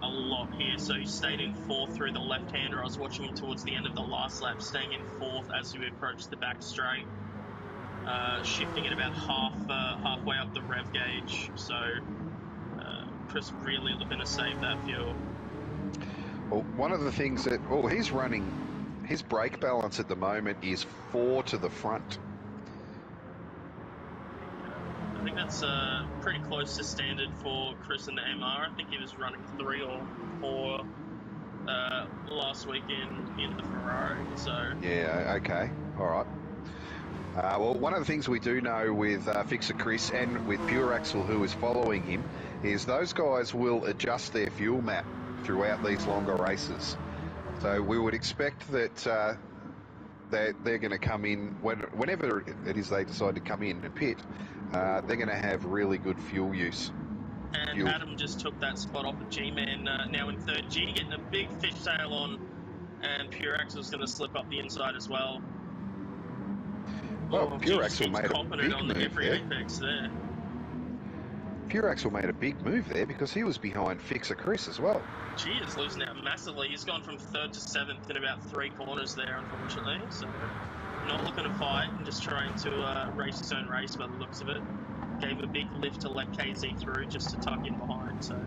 a lot here. So he stayed in 4th through the left-hander. I was watching him towards the end of the last lap, staying in 4th as we approached the back straight. Shifting at about halfway up the rev gauge, so Chris really looking to save that fuel. Well, one of the things that he's running, his brake balance at the moment is 4 to the front. I think that's pretty close to standard for Chris in the MR. I think he was running 3 or 4 last week in the Ferrari. So yeah, okay, all right. Well, one of the things we do know with Fixer Chris and with Pure Axle, who is following him, is those guys will adjust their fuel map throughout these longer races. So we would expect that they're going to come in, whenever it is they decide to come in and pit, they're going to have really good fuel use. And Adam just took that spot off of G-Man, now in 3rd G, getting a big fishtail on, and Pure Axle's going to slip up the inside as well. Well, Pure Axle made a big on move every there. Apex there. Pure Axle made a big move there because he was behind Fixer Chris as well. G is losing out massively. He's gone from 3rd to 7th in about 3 corners there, unfortunately. So not looking to fight and just trying to race his own race by the looks of it. Gave a big lift to let KZ through just to tuck in behind. So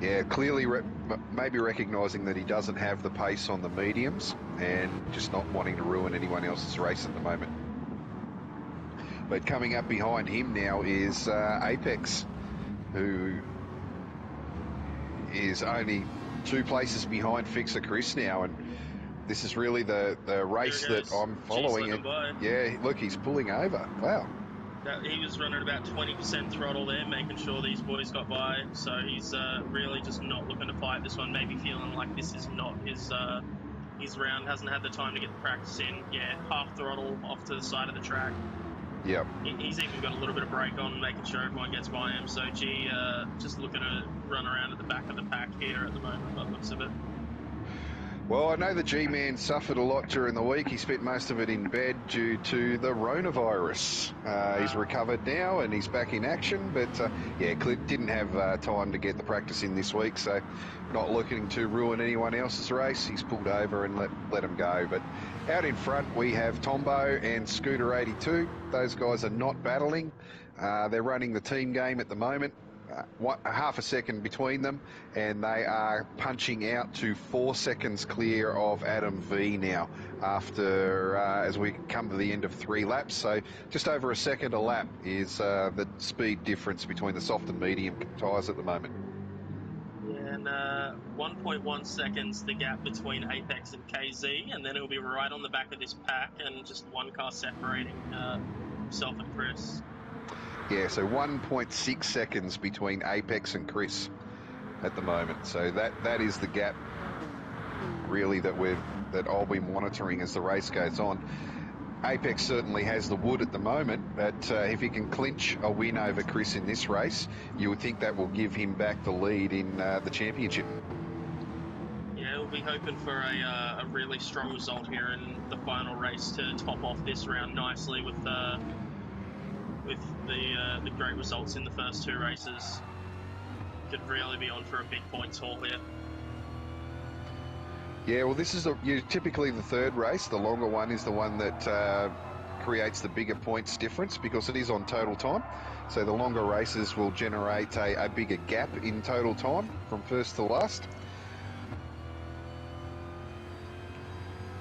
yeah, clearly maybe recognising that he doesn't have the pace on the mediums and just not wanting to ruin anyone else's race at the moment. But coming up behind him now is Apex, who is only 2 places behind Fixer Chris now, and this is really the race that I'm following. Yeah, look, he's pulling over. Wow. He was running about 20% throttle there, making sure these boys got by. So he's really just not looking to fight this one. Maybe feeling like this is not his round. Hasn't had the time to get the practice in. Yeah, half throttle off to the side of the track. Yep. He's even got a little bit of brake on, making sure everyone gets by him. So G just looking to run around at the back of the pack here at the moment, by the looks of it. Well, I know the G-Man suffered a lot during the week. He spent most of it in bed due to the coronavirus. He's recovered now and he's back in action, but didn't have time to get the practice in this week, so not looking to ruin anyone else's race. He's pulled over and let him go. But out in front, we have Tombo and Scooter 82. Those guys are not battling. They're running the team game at the moment. Half a second between them, and they are punching out to 4 seconds clear of Adam V now after as we come to the end of 3 laps. So just over a second a lap is the speed difference between the soft and medium tyres at the moment. Yeah, and 1.1 seconds the gap between Apex and KZ, and then it'll be right on the back of this pack and just one car separating himself and Chris. Yeah, so 1.6 seconds between Apex and Chris at the moment. So that is the gap, really, that I'll be monitoring as the race goes on. Apex certainly has the wood at the moment, but if he can clinch a win over Chris in this race, you would think that will give him back the lead in the championship. Yeah, we'll be hoping for a really strong result here in the final race to top off this round nicely with the great results in the first 2 races. Could really be on for a big points haul here. Yeah, well, this is typically the 3rd race. The longer one is the one that creates the bigger points difference because it is on total time. So the longer races will generate a bigger gap in total time from first to last.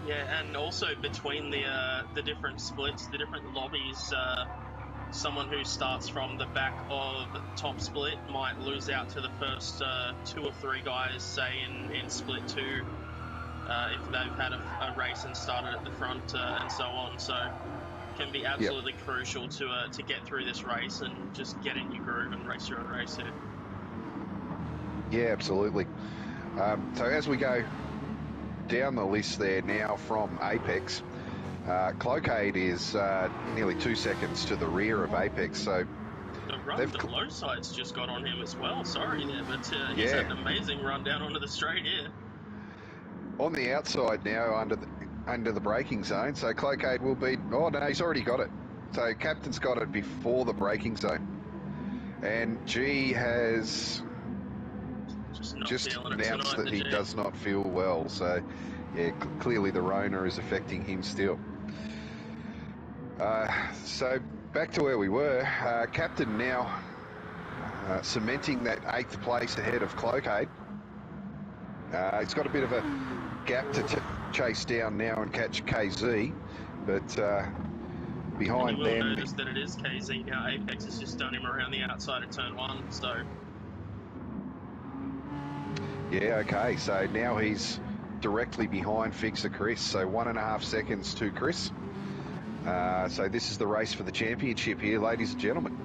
Yeah, and also between the different splits, the different lobbies, someone who starts from the back of top split might lose out to the first 2 or 3 guys, say in split 2, if they've had a race and started at the front and so on. So it can be absolutely crucial to get through this race and just get in your groove and race your own race here. Yeah, absolutely. So as we go down the list there now from Apex, Cloakade is nearly 2 seconds to the rear of Apex, so the run the low side's just got on him as well. Sorry there, but he's had an amazing run down onto the straight here. On the outside now, under the braking zone, so Cloakade will be. Oh no, he's already got it. So Captain's got it before the braking zone, and G has just announced that he does not feel well. So yeah, clearly the Rona is affecting him still. So back to where we were. Captain now cementing that 8th place ahead of Cloakade. He's got a bit of a gap to chase down now and catch KZ, but behind them... You will notice that it is KZ now. Apex has just done him around the outside of turn 1, so... Yeah, okay, so now he's directly behind Fixer Chris, so 1.5 seconds to Chris. So this is the race for the championship here, ladies and gentlemen.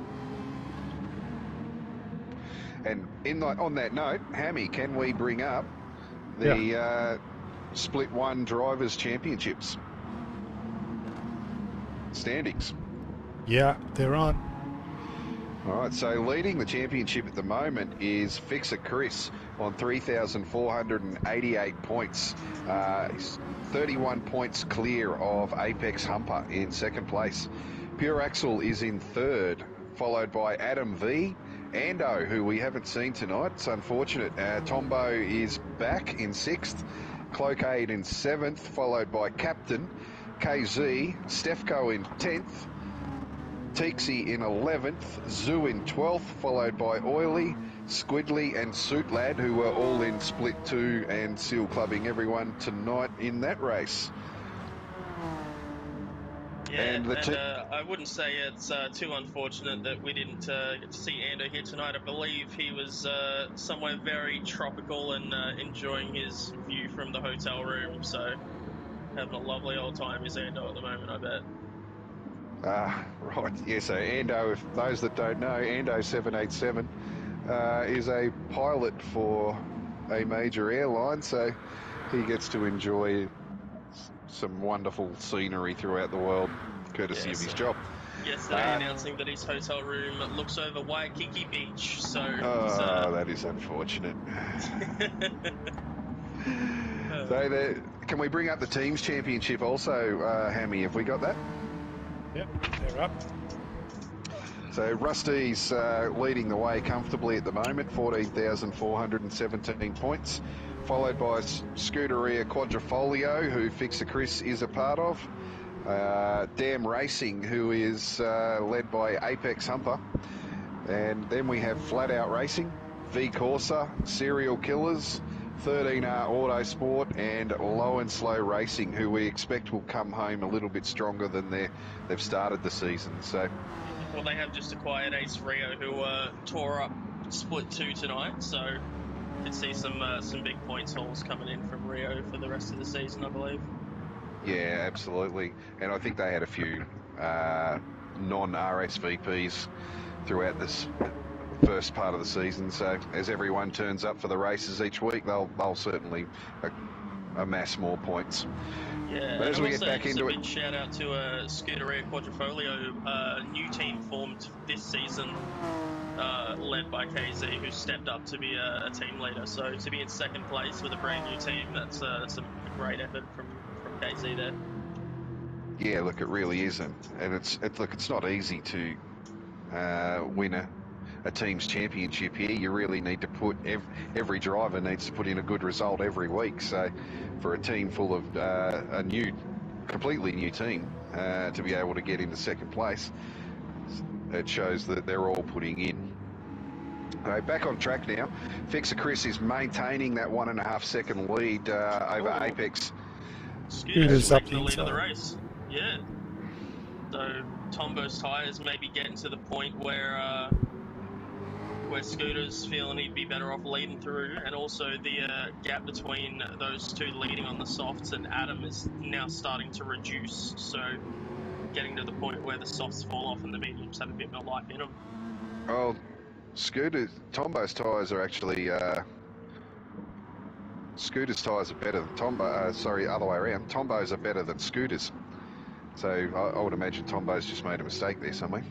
And on that note, Hammy, can we bring up the Split 1 Drivers' Championships standings? Yeah, they're on. All right, so leading the championship at the moment is Fixer Chris on 3,488 points. He's 31 points clear of Apex Humper in 2nd place. Pure Axel is in 3rd, followed by Adam V. Ando, who we haven't seen tonight. It's unfortunate. Tombo is back in 6th. Cloakade in 7th, followed by Captain. KZ, Stefko in 10th. Teaksy in 11th, Zoo in 12th, followed by Oily, Squidly and Suit Lad, who were all in Split 2 and seal clubbing everyone tonight in that race. Yeah, and I wouldn't say it's too unfortunate that we didn't get to see Ando here tonight. I believe he was somewhere very tropical and enjoying his view from the hotel room, so having a lovely old time is Ando at the moment, I bet. Right, yeah, so Ando, if those that don't know, Ando 787 is a pilot for a major airline, so he gets to enjoy some wonderful scenery throughout the world, courtesy of his job. Yesterday announcing that his hotel room looks over Waikiki Beach, so that is unfortunate. So can we bring up the teams championship also, Hammy? Have we got that? Yep, they're up. So Rusty's leading the way comfortably at the moment, 14,417 points, followed by Scuderia Quadrifolio, who Fixer Chris is a part of. Dam Racing, who is led by Apex Humper. And then we have Flat Out Racing, V Corsa, Serial Killers, 13R Autosport, and Low and Slow Racing, who we expect will come home a little bit stronger than they've started the season. So, well, they have just acquired Ace Rio, who tore up Split 2 tonight, so could see some big points hauls coming in from Rio for the rest of the season, I believe. Yeah, absolutely. And I think they had a few non-RSVPs throughout this first part of the season. So as everyone turns up for the races each week, they'll certainly amass more points. Yeah, but as and we get back into a big shout out to Scuderia Quadrifolio, new team formed this season, led by KZ, who stepped up to be a team leader. So to be in second place with a brand new team, that's a great effort from KZ there. Yeah, look, it really is, and it's not easy to win a team's championship here. You really need to put every driver needs to put in a good result every week. So for a team full of a completely new team to be able to get into second place, it shows that they're all putting in. Back on track now. Fixer Chris is maintaining that 1.5 second lead over Apex. Scooter's up the lead of the race. Yeah. So Tombo's tyres may be getting to the point where Scooter's feeling he'd be better off leading through, and also the gap between those two leading on the softs and Adam is now starting to reduce. So getting to the point where the softs fall off and the mediums have a bit more life in them. Oh, Tombo's tyres are actually Scooter's tyres are better than Tombo. Sorry, other way around. Tombo's are better than Scooter's. So I would imagine Tombo's just made a mistake there somewhere.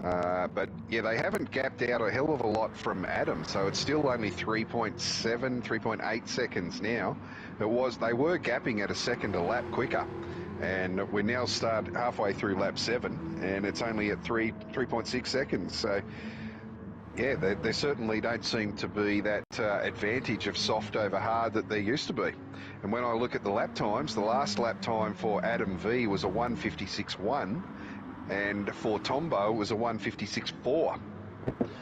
But yeah, they haven't gapped out a hell of a lot from Adam, so it's still only 3.7, 3.8 seconds now. They were gapping at a second a lap quicker, and we're now halfway through lap 7, and it's only at 3.6 seconds. So yeah, they certainly don't seem to be that advantage of soft over hard that there used to be. And when I look at the lap times, the last lap time for Adam V was a 1:56.1, and for Tombo was a 1:56.4.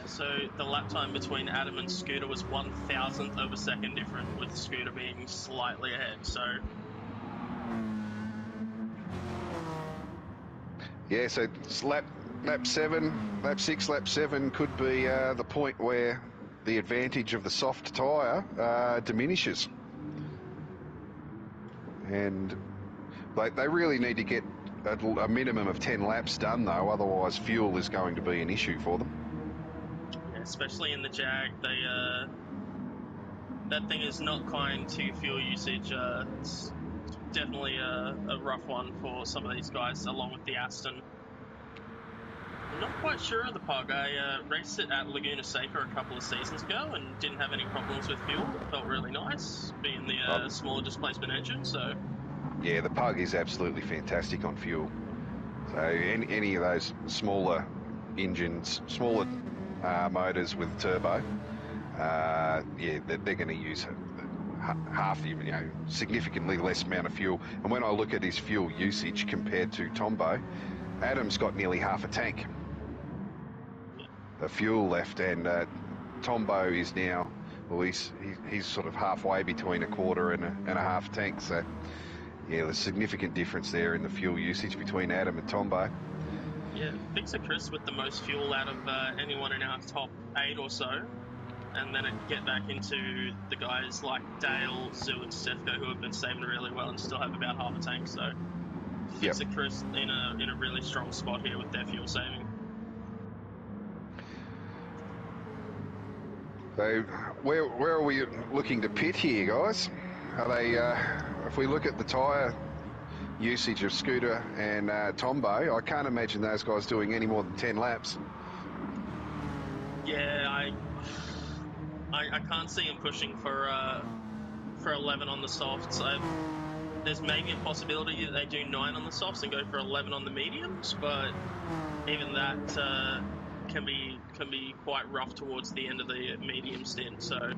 So the lap time between Adam and Scooter was 1,000th of a second different, with Scooter being slightly ahead. So yeah, so it's lap 6, lap 7 could be the point where the advantage of the soft tyre diminishes. And they really need to get a minimum of 10 laps done, though, otherwise fuel is going to be an issue for them. Yeah, especially in the Jag, that thing is not kind to fuel usage. It's definitely a rough one for some of these guys, along with the Aston. I'm not quite sure of the Pug. I raced it at Laguna Seca a couple of seasons ago and didn't have any problems with fuel. It felt really nice, being the smaller displacement engine. So yeah, the Pug is absolutely fantastic on fuel. So any of those smaller engines, smaller motors with turbo, yeah, they're going to use half, significantly less amount of fuel. And when I look at his fuel usage compared to Tombo, Adam's got nearly half a tank of fuel left, and Tombo is now, well, he's sort of halfway between a quarter and a half tank. So yeah, there's a significant difference there in the fuel usage between Adam and Tombo. Yeah, Fixer Chris with the most fuel out of anyone in our top 8 or so. And then get back into the guys like Dale, Zoo, and Sefko, who have been saving really well and still have about half a tank. So Fix it, Chris, in a really strong spot here with their fuel saving. So where are we looking to pit here, guys? Are they? If we look at the tyre usage of Scooter and Tombo, I can't imagine those guys doing any more than 10 laps. Yeah, I can't see him pushing for 11 on the softs. There's maybe a possibility that they do 9 on the softs and go for 11 on the mediums, but even that can be quite rough towards the end of the medium stint. So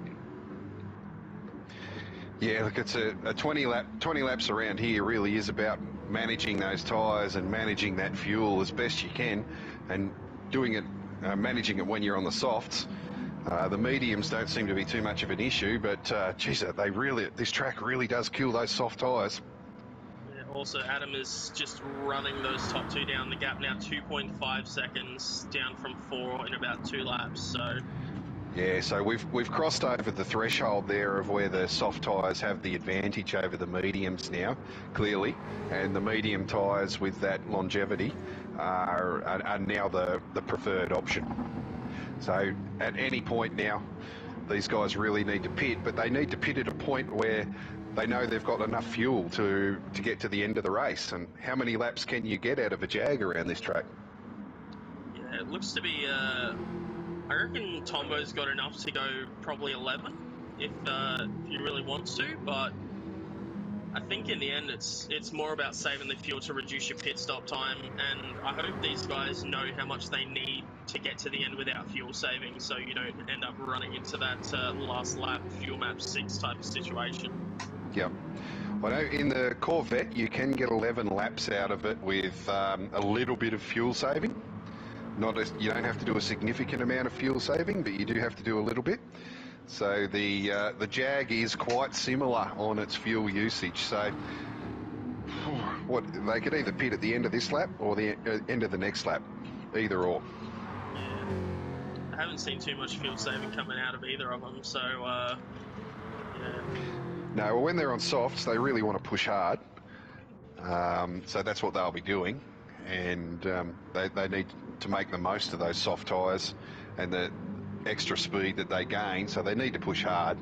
yeah, look, it's a 20 laps around here really is about managing those tyres and managing that fuel as best you can, and doing it, managing it when you're on the softs. The mediums don't seem to be too much of an issue, but geez, this track really does kill those soft tyres. yeah, also, Adam is just running those top 2 down the gap now, 2.5 seconds down from 4 in about 2 laps. So yeah, so we've crossed over the threshold there of where the soft tyres have the advantage over the mediums now, clearly, and the medium tyres with that longevity are now the preferred option. So at any point now, these guys really need to pit, but they need to pit at a point where they know they've got enough fuel to get to the end of the race. And how many laps can you get out of a Jag around this track? yeah, it looks to be. I reckon Tombo's got enough to go probably 11 if he really wants to, but I think in the end it's more about saving the fuel to reduce your pit stop time, and I hope these guys know how much they need to get to the end without fuel saving, so you don't end up running into that last lap fuel map 6 type of situation. Yep. I know in the Corvette you can get 11 laps out of it with a little bit of fuel saving. You don't have to do a significant amount of fuel saving, but you do have to do a little bit. So the Jag is quite similar on its fuel usage. So what they could either pit at the end of this lap or the end of the next lap, either or. Yeah, I haven't seen too much fuel saving coming out of either of them. So yeah. No, well, when they're on softs, they really want to push hard. So that's what they'll be doing, and they need to make the most of those soft tyres and the extra speed that they gain. So they need to push hard.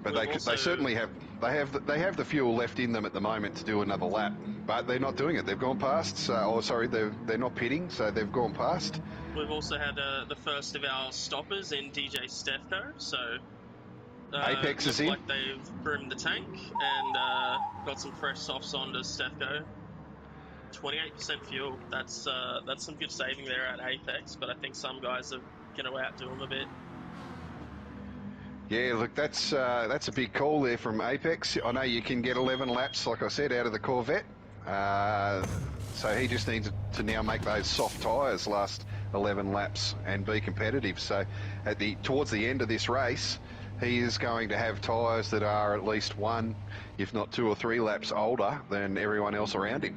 But they certainly have the fuel left in them at the moment to do another lap, but they're not doing it. They've gone past. They're not pitting, so they've gone past. We've also had the first of our stoppers in DJ Stefko, so Apex is in. Like they've brimmed the tank and got some fresh softs onto Stefko. 28% fuel. That's some good saving there at Apex, but I think some guys are going to outdo them a bit. Yeah, look, that's a big call there from Apex. I know you can get 11 laps, like I said, out of the Corvette. So he just needs to now make those soft tyres last 11 laps and be competitive. So towards the end of this race, he is going to have tyres that are at least 1, if not 2 or 3 laps older than everyone else around him.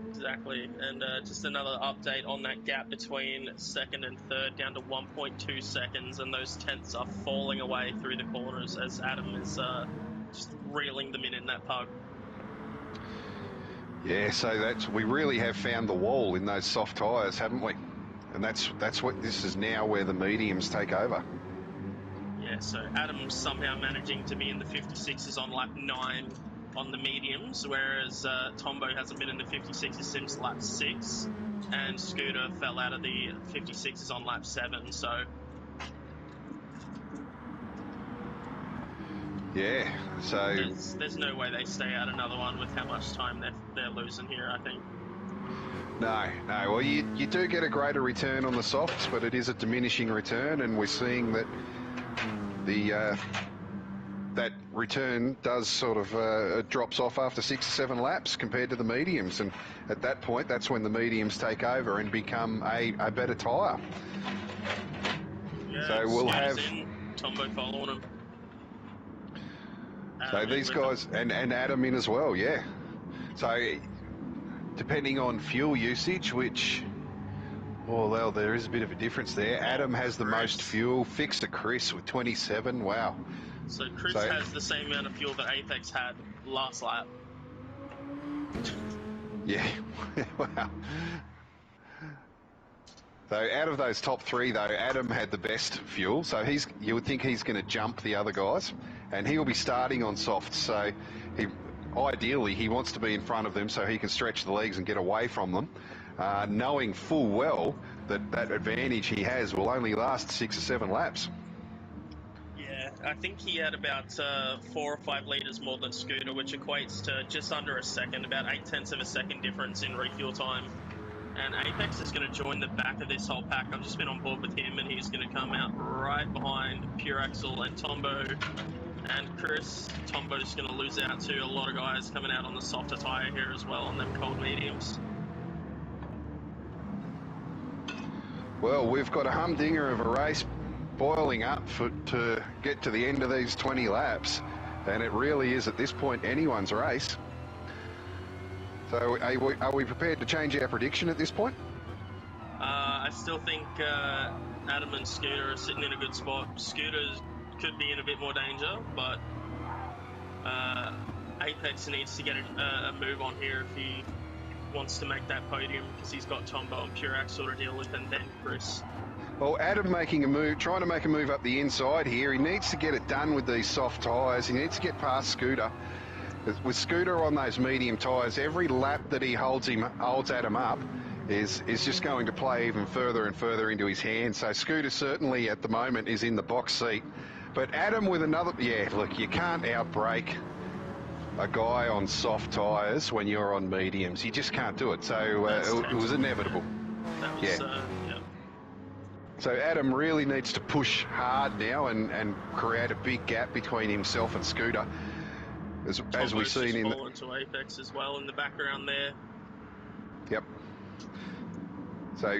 Exactly, and just another update on that gap between second and third, down to 1.2 seconds, and those tenths are falling away through the corners as Adam is just reeling them in that pug. Yeah, so we really have found the wall in those soft tyres, haven't we? And that's what this is now, where the mediums take over. Yeah, so Adam's somehow managing to be in the 56s on lap 9 on the mediums, whereas Tombo hasn't been in the 56s since lap 6, and Scooter fell out of the 56s on lap 7, so... Yeah, so... There's no way they stay out another one with how much time they're losing here, I think. No. Well, you do get a greater return on the softs, but it is a diminishing return, and we're seeing that that return does sort of drops off after 6 or 7 laps compared to the mediums, and at that point, that's when the mediums take over and become a better tyre. Yeah, so we'll have Tombo following him. So these guys and Adam in as well, yeah. So depending on fuel usage, well, there is a bit of a difference there. Adam has the most fuel. Fixer Chris with 27. Wow. So Chris has the same amount of fuel that Apex had last lap. Yeah, wow. So out of those top three, though, Adam had the best fuel. So you would think he's going to jump the other guys, and he'll be starting on softs. So ideally, he wants to be in front of them so he can stretch the legs and get away from them, knowing full well that advantage he has will only last 6 or 7 laps. Yeah, I think he had about 4 or 5 litres more than Scooter, which equates to just under a second, about 0.8 of a second difference in refuel time. And Apex is going to join the back of this whole pack. I've just been on board with him, and he's going to come out right behind Pure Axel and Tombo and Chris. Tombo's going to lose out to a lot of guys coming out on the softer tyre here as well on them cold mediums. Well, we've got a humdinger of a race boiling up to get to the end of these 20 laps, and it really is at this point anyone's race. So are we prepared to change our prediction at this point? I still think Adam and Scooter are sitting in a good spot. Scooter could be in a bit more danger, but Apex needs to get a move on here if he wants to make that podium, because he's got Tombo and Pure Axel to deal with, and then Chris. Well, Adam making a move, trying to make a move up the inside here. He needs to get it done with these soft tyres. He needs to get past Scooter. With Scooter on those medium tyres, every lap that he holds Adam up is just going to play even further and further into his hands. So Scooter certainly at the moment is in the box seat. But Adam with another... Yeah, look, you can't outbrake a guy on soft tyres when you're on mediums. You just can't do it. So it was inevitable. That was, yeah. So Adam really needs to push hard now and create a big gap between himself and Scooter. As we've seen in fallen to Apex as well in the background there. Yep. So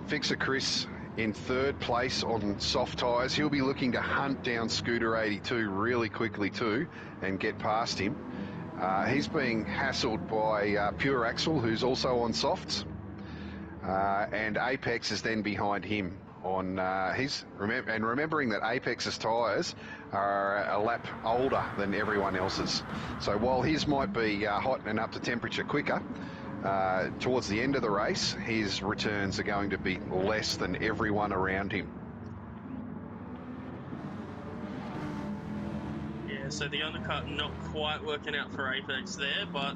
Fixer Chris in third place on soft tyres. He'll be looking to hunt down Scooter 82 really quickly too and get past him. He's being hassled by Pure Axel, who's also on softs, and Apex is then behind him on remembering that Apex's tyres are a lap older than everyone else's. So while his might be hot and up to temperature quicker, towards the end of the race, his returns are going to be less than everyone around him. Yeah, so the undercut not quite working out for Apex there, but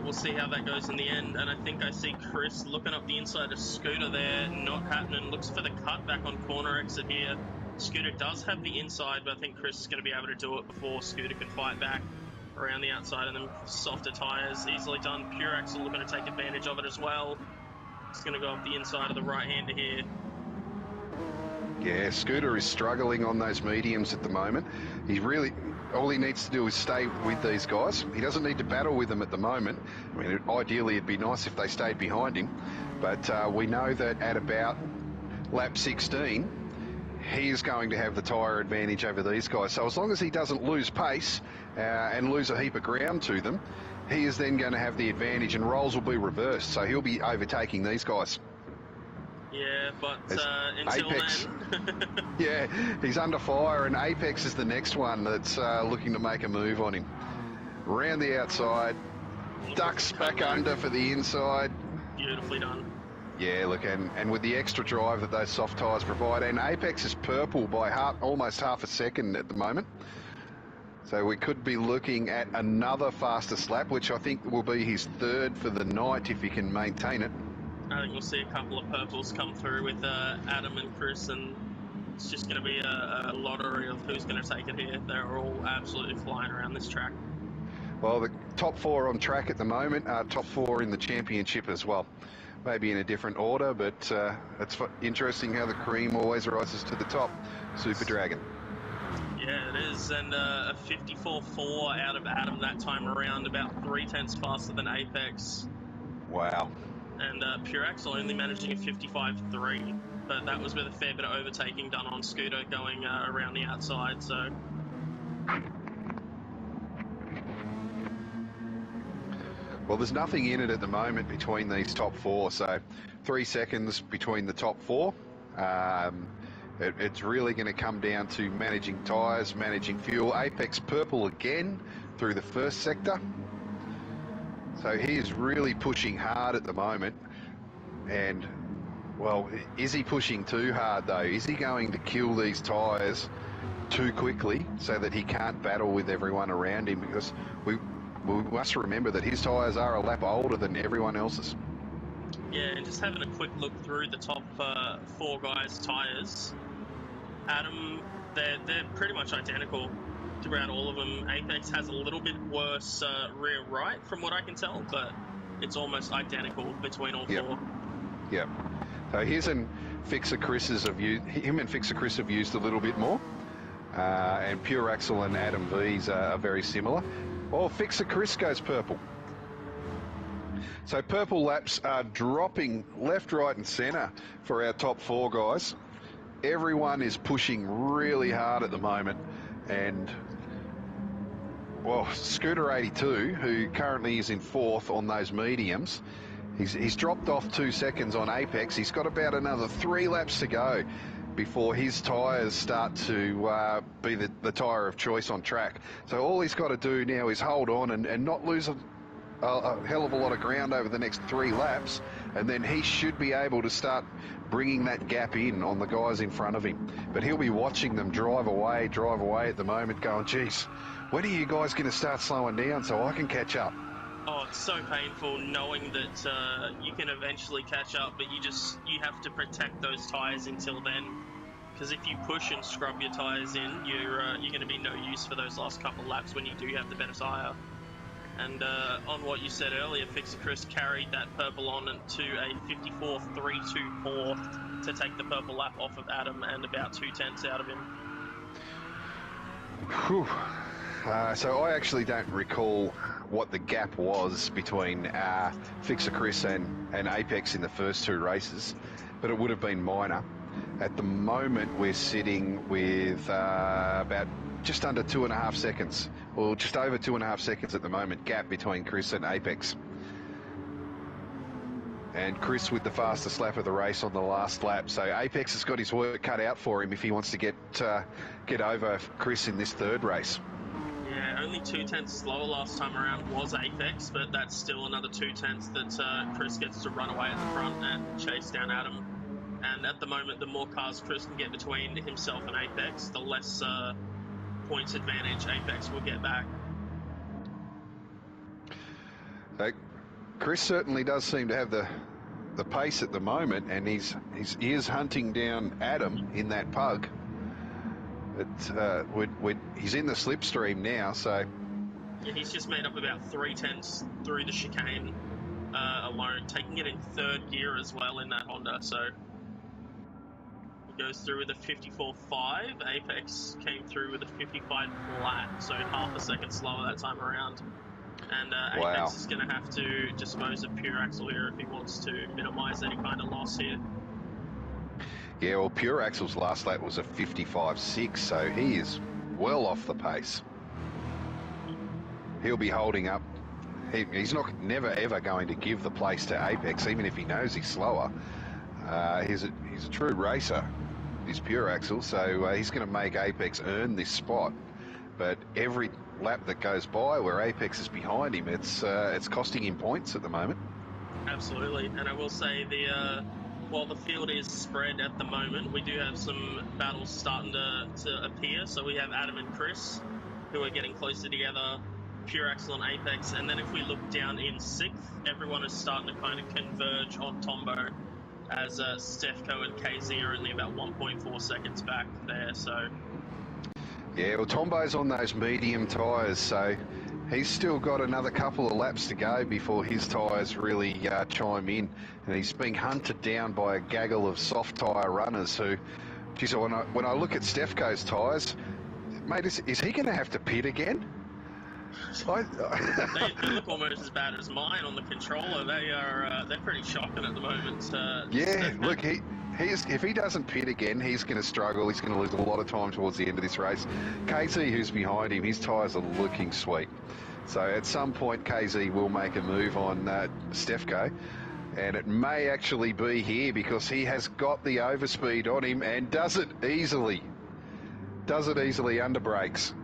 we'll see how that goes in the end. And I think I see Chris looking up the inside of Scooter there, not happening. Looks for the cut back on corner exit here. Scooter does have the inside, but I think Chris is going to be able to do it before Scooter can fight back around the outside of them softer tyres. Easily done. Pure Axel looking to take advantage of it as well. It's going to go up the inside of the right-hander here. Yeah, Scooter is struggling on those mediums at the moment. All he needs to do is stay with these guys. He doesn't need to battle with them at the moment. I mean, ideally it'd be nice if they stayed behind him, but we know that at about lap 16, he is going to have the tyre advantage over these guys. So as long as he doesn't lose pace and lose a heap of ground to them, he is then going to have the advantage, and roles will be reversed. So he'll be overtaking these guys. Yeah, but until Apex, then... yeah, he's under fire, and Apex is the next one that's looking to make a move on him. Round the outside, ducks back under for the inside. Beautifully done. Yeah, look, and with the extra drive that those soft tyres provide, and Apex is purple by almost half a second at the moment. So we could be looking at another fastest lap, which I think will be his third for the night if he can maintain it. I think we'll see a couple of purples come through with Adam and Chris, and it's just going to be a lottery of who's going to take it here. They're all absolutely flying around this track. Well, the top 4 on track at the moment are top 4 in the championship as well. Maybe in a different order, but it's interesting how the cream always rises to the top. Super Dragon. Yeah, it is, and a 54.4 out of Adam that time around, about 0.3 faster than Apex. Wow. And Pure Axel only managing a 55.3, but that was with a fair bit of overtaking done on Scooter going around the outside, so... Well, there's nothing in it at the moment between these top 4, so 3 seconds between the top 4. It's really going to come down to managing tyres, managing fuel. Apex purple again through the first sector. So he's really pushing hard at the moment. And, well, is he pushing too hard, though? Is he going to kill these tyres too quickly so that he can't battle with everyone around him? Because we must remember that his tyres are a lap older than everyone else's. Yeah, and just having a quick look through the top 4 guys' tyres, Adam, they're pretty much identical throughout all of them. Apex has a little bit worse rear right from what I can tell, but it's almost identical between all 4. Yep. So his and Fixer Chris's him and Fixer Chris have used a little bit more, and Pure Axle and Adam V's are very similar. Well, Fixer Chris goes purple. So purple laps are dropping left, right and centre for our top 4 guys. Everyone is pushing really hard at the moment, and well, Scooter 82, who currently is in 4th on those mediums, he's dropped off 2 seconds on Apex. He's got about another 3 laps to go before his tyres start to be the tyre of choice on track. So all he's got to do now is hold on and not lose a hell of a lot of ground over the next 3 laps, and then he should be able to start bringing that gap in on the guys in front of him. But he'll be watching them drive away at the moment, going, geez, when are you guys going to start slowing down so I can catch up? Oh, it's so painful knowing that you can eventually catch up, but you have to protect those tyres until then. Because if you push and scrub your tyres in, you're going to be no use for those last couple laps when you do have the better tyre. And on what you said earlier, Fixer Chris carried that purple on to a 54.324 to take the purple lap off of Adam and about 2 tenths out of him. Whew. So I actually don't recall what the gap was between Fixer Chris and Apex in the first 2 races, but it would have been minor. At the moment, we're sitting with about just under 2.5 seconds, or just over 2.5 seconds at the moment, gap between Chris and Apex. And Chris with the fastest lap of the race on the last lap. So Apex has got his work cut out for him if he wants to get over Chris in this 3rd race. Yeah, only 2 tenths slower last time around was Apex, but that's still another 2 tenths that Chris gets to run away at the front and chase down Adam. And at the moment, the more cars Chris can get between himself and Apex, the less points advantage Apex will get back. Chris certainly does seem to have the pace at the moment, and he is hunting down Adam in that pug. He's in the slipstream now, so... Yeah, he's just made up about 3 tenths through the chicane alone, taking it in 3rd gear as well in that Honda, so... He goes through with a 54.5. Apex came through with a 55 flat, so half a second slower that time around. And Apex is going to have to dispose of Pure Axle here if he wants to minimise any kind of loss here. Yeah, well, Pure Axle's last lap was a 55.6, so he is well off the pace. He'll be holding up. He's never ever going to give the place to Apex, even if he knows he's slower. He's a true racer, is Pure Axle, so he's going to make Apex earn this spot. But every lap that goes by where Apex is behind him, it's costing him points at the moment. Absolutely, and I will say while the field is spread at the moment, we do have some battles starting to appear. So we have Adam and Chris, who are getting closer together, Pure Axle and Apex, and then if we look down in 6th, everyone is starting to kind of converge on Tombo, as Stefco and KZ are only about 1.4 seconds back there, so... Yeah, well, Tombo's on those medium tyres, so he's still got another couple of laps to go before his tyres really chime in, and he's being hunted down by a gaggle of soft tyre runners who... Geez, when I look at Stefco's tyres, mate, is he going to have to pit again? They look almost as bad as mine on the controller. They're pretty shocking at the moment. Yeah, look, if he doesn't pit again, he's going to struggle. He's going to lose a lot of time towards the end of this race. KZ, who's behind him, his tyres are looking sweet. So at some point, KZ will make a move on Stefco, and it may actually be here because he has got the overspeed on him and does it easily under brakes.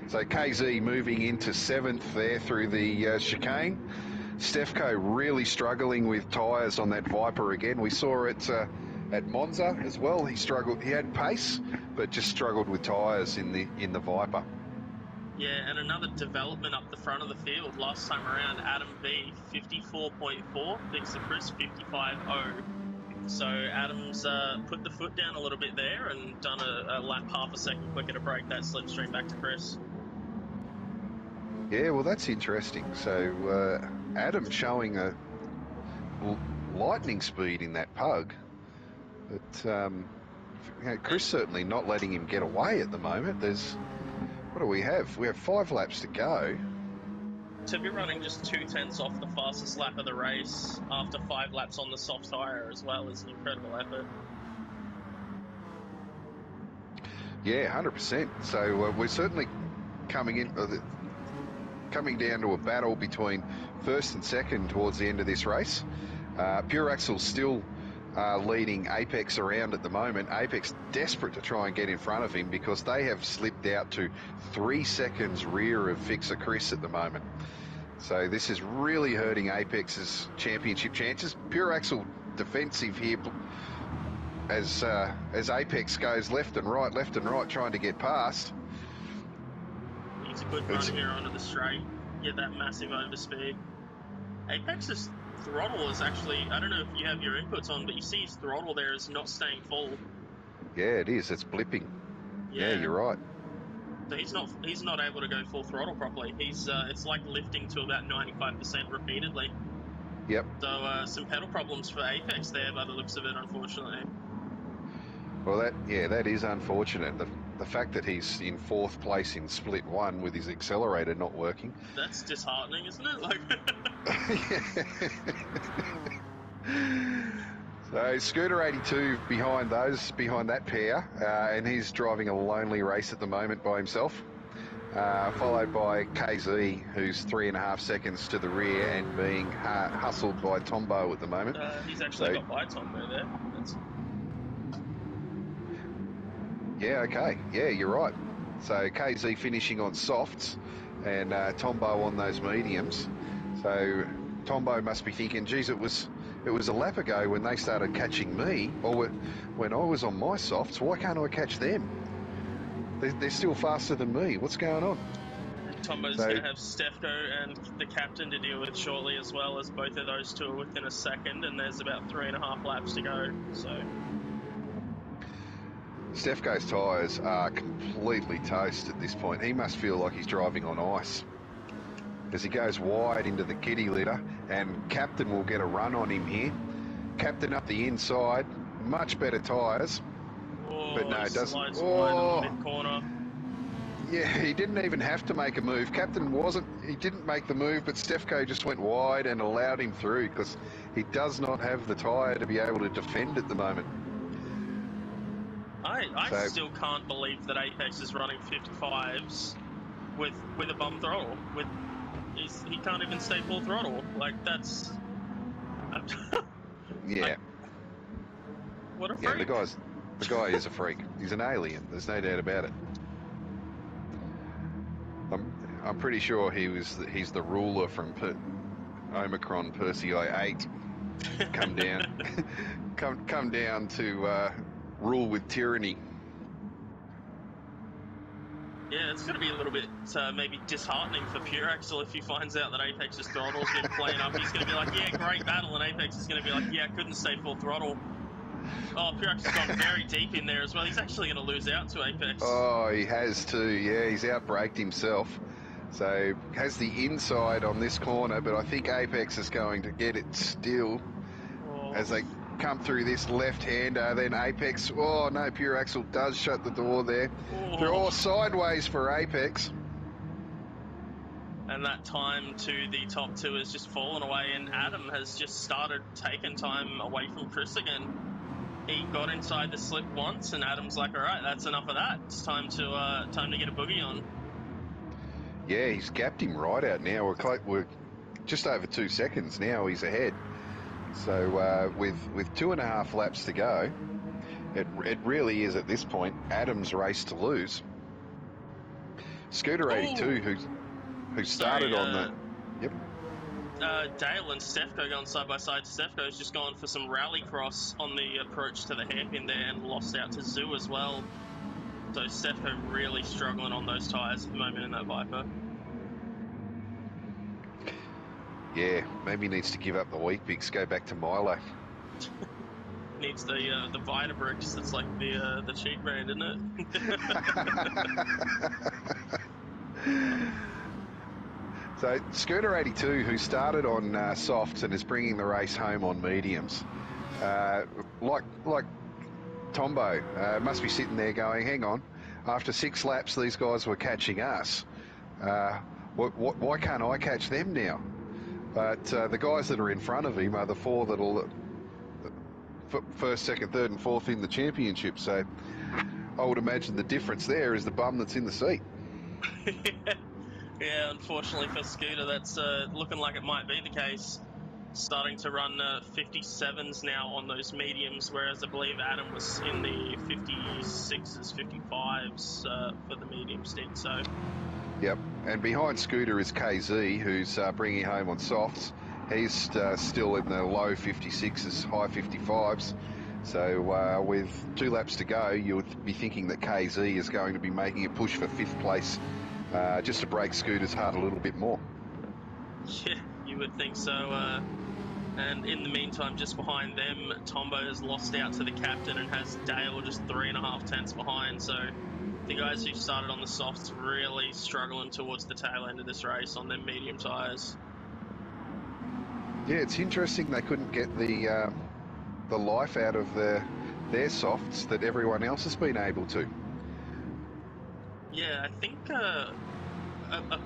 So KZ moving into 7th there through the chicane. Stefko really struggling with tyres on that Viper again. We saw it at Monza as well. He struggled. He had pace, but just struggled with tyres in the Viper. Yeah, and another development up the front of the field. Last time around, Adam V 54.4, Victor Chris 55.0. So Adam's put the foot down a little bit there and done a lap half a second quicker to break that slipstream back to Chris. Yeah, well, that's interesting. So Adam showing a lightning speed in that pug, but Chris certainly not letting him get away at the moment. What do we have? We have 5 laps to go. To be running just 2/10 off the fastest lap of the race after 5 laps on the soft tyre as well is an incredible effort. Yeah, 100%. So we're certainly coming down to a battle between first and second towards the end of this race. Pure Axle's still leading Apex around at the moment. Apex desperate to try and get in front of him because they have slipped out to 3 seconds rear of Fixer Chris at the moment. So this is really hurting Apex's championship chances. Pure Axle defensive here as Apex goes left and right, trying to get past. He's a good run here onto the straight, get that massive overspeed. Apex's throttle is actually, I don't know if you have your inputs on, but you see his throttle there is not staying full. Yeah, it is. It's blipping. Yeah, you're right. So he's not able to go full throttle properly. It's like lifting to about 95% repeatedly. Yep. So some pedal problems for Apex there by the looks of it, unfortunately. Well, that is unfortunate. The fact that he's in 4th place in split 1 with his accelerator not working. That's disheartening, isn't it? Like. So Scooter 82 behind that pair, and he's driving a lonely race at the moment by himself, followed by KZ, who's 3.5 seconds to the rear and being hustled by Tombo at the moment. He's actually got by Tombo there. Yeah, okay. Yeah, you're right. So KZ finishing on softs and Tombo on those mediums. So Tombo must be thinking, geez, it was a lap ago when they started catching me, or when I was on my softs. Why can't I catch them? They're still faster than me. What's going on? Tombo's going to have Stefko and the captain to deal with shortly, as well as both of those two are within a second, and there's about 3.5 laps to go. So Stefko's tyres are completely toast at this point. He must feel like he's driving on ice as he goes wide into the kitty litter, and Captain will get a run on him here. Captain up the inside, much better tyres. But no, it doesn't. Oh, mid-corner. Yeah, he didn't even have to make a move. Captain he didn't make the move, but Stefko just went wide and allowed him through because he does not have the tyre to be able to defend at the moment. I still can't believe that Apex is running 55s with a bum throttle. He can't even stay full throttle. Like, that's... Yeah. What a freak. Yeah, the guy is a freak. He's an alien. There's no doubt about it. I'm pretty sure he's the ruler from Omicron Persei 8. Come down to rule with tyranny. Yeah, it's going to be a little bit maybe disheartening for Pure Axle if he finds out that Apex's throttle's been playing up. He's going to be like, yeah, great battle, and Apex is going to be like, yeah, I couldn't stay full throttle. Oh, Pure Axle's gone very deep in there as well. He's actually going to lose out to Apex. Oh, he has too. Yeah, he's outbraked himself. So has the inside on this corner, but I think Apex is going to get it still as they come through this left-hander. Then Apex, oh no, Pure Axle does shut the door there. They're all sideways for Apex. And that time to the top two has just fallen away, and Adam has just started taking time away from Chris again. He got inside the slip once, and Adam's like, all right, that's enough of that. It's time to get a boogie on. Yeah, he's gapped him right out now. We're just over 2 seconds now. He's ahead. So with 2.5 laps to go, it really is at this point Adam's race to lose. Scooter 82, who started on the... Yep. Dale and Stefko going side by side. Stefko's just gone for some rallycross on the approach to the hairpin there and lost out to Zoo as well. So Stefko really struggling on those tyres at the moment in that Viper. Yeah, maybe he needs to give up the wheat bix, go back to Milo. Needs the Vitabricks. That's like the cheap brand, isn't it? So Scooter 82, who started on softs and is bringing the race home on mediums, like Tombo, must be sitting there going, hang on, after 6 laps these guys were catching us. Why can't I catch them now? But the guys that are in front of him are the 4 that'll first, second, third and fourth in the championship. So I would imagine the difference there is the bum that's in the seat. Yeah, unfortunately for Scooter, that's looking like it might be the case. Starting to run 57s now on those mediums, whereas I believe Adam was in the 56s, 55s for the medium stint. So. Yep, and behind Scooter is KZ, who's bringing home on softs. He's still in the low 56s, high 55s. So with 2 laps to go, you would be thinking that KZ is going to be making a push for 5th place, just to break Scooter's heart a little bit more. Yeah, you would think so. And in the meantime, just behind them, Tombo has lost out to the captain and has Dale just 3.5 tenths behind. So the guys who started on the softs really struggling towards the tail end of this race on their medium tyres. Yeah, it's interesting they couldn't get the life out of their softs that everyone else has been able to. Yeah, I think a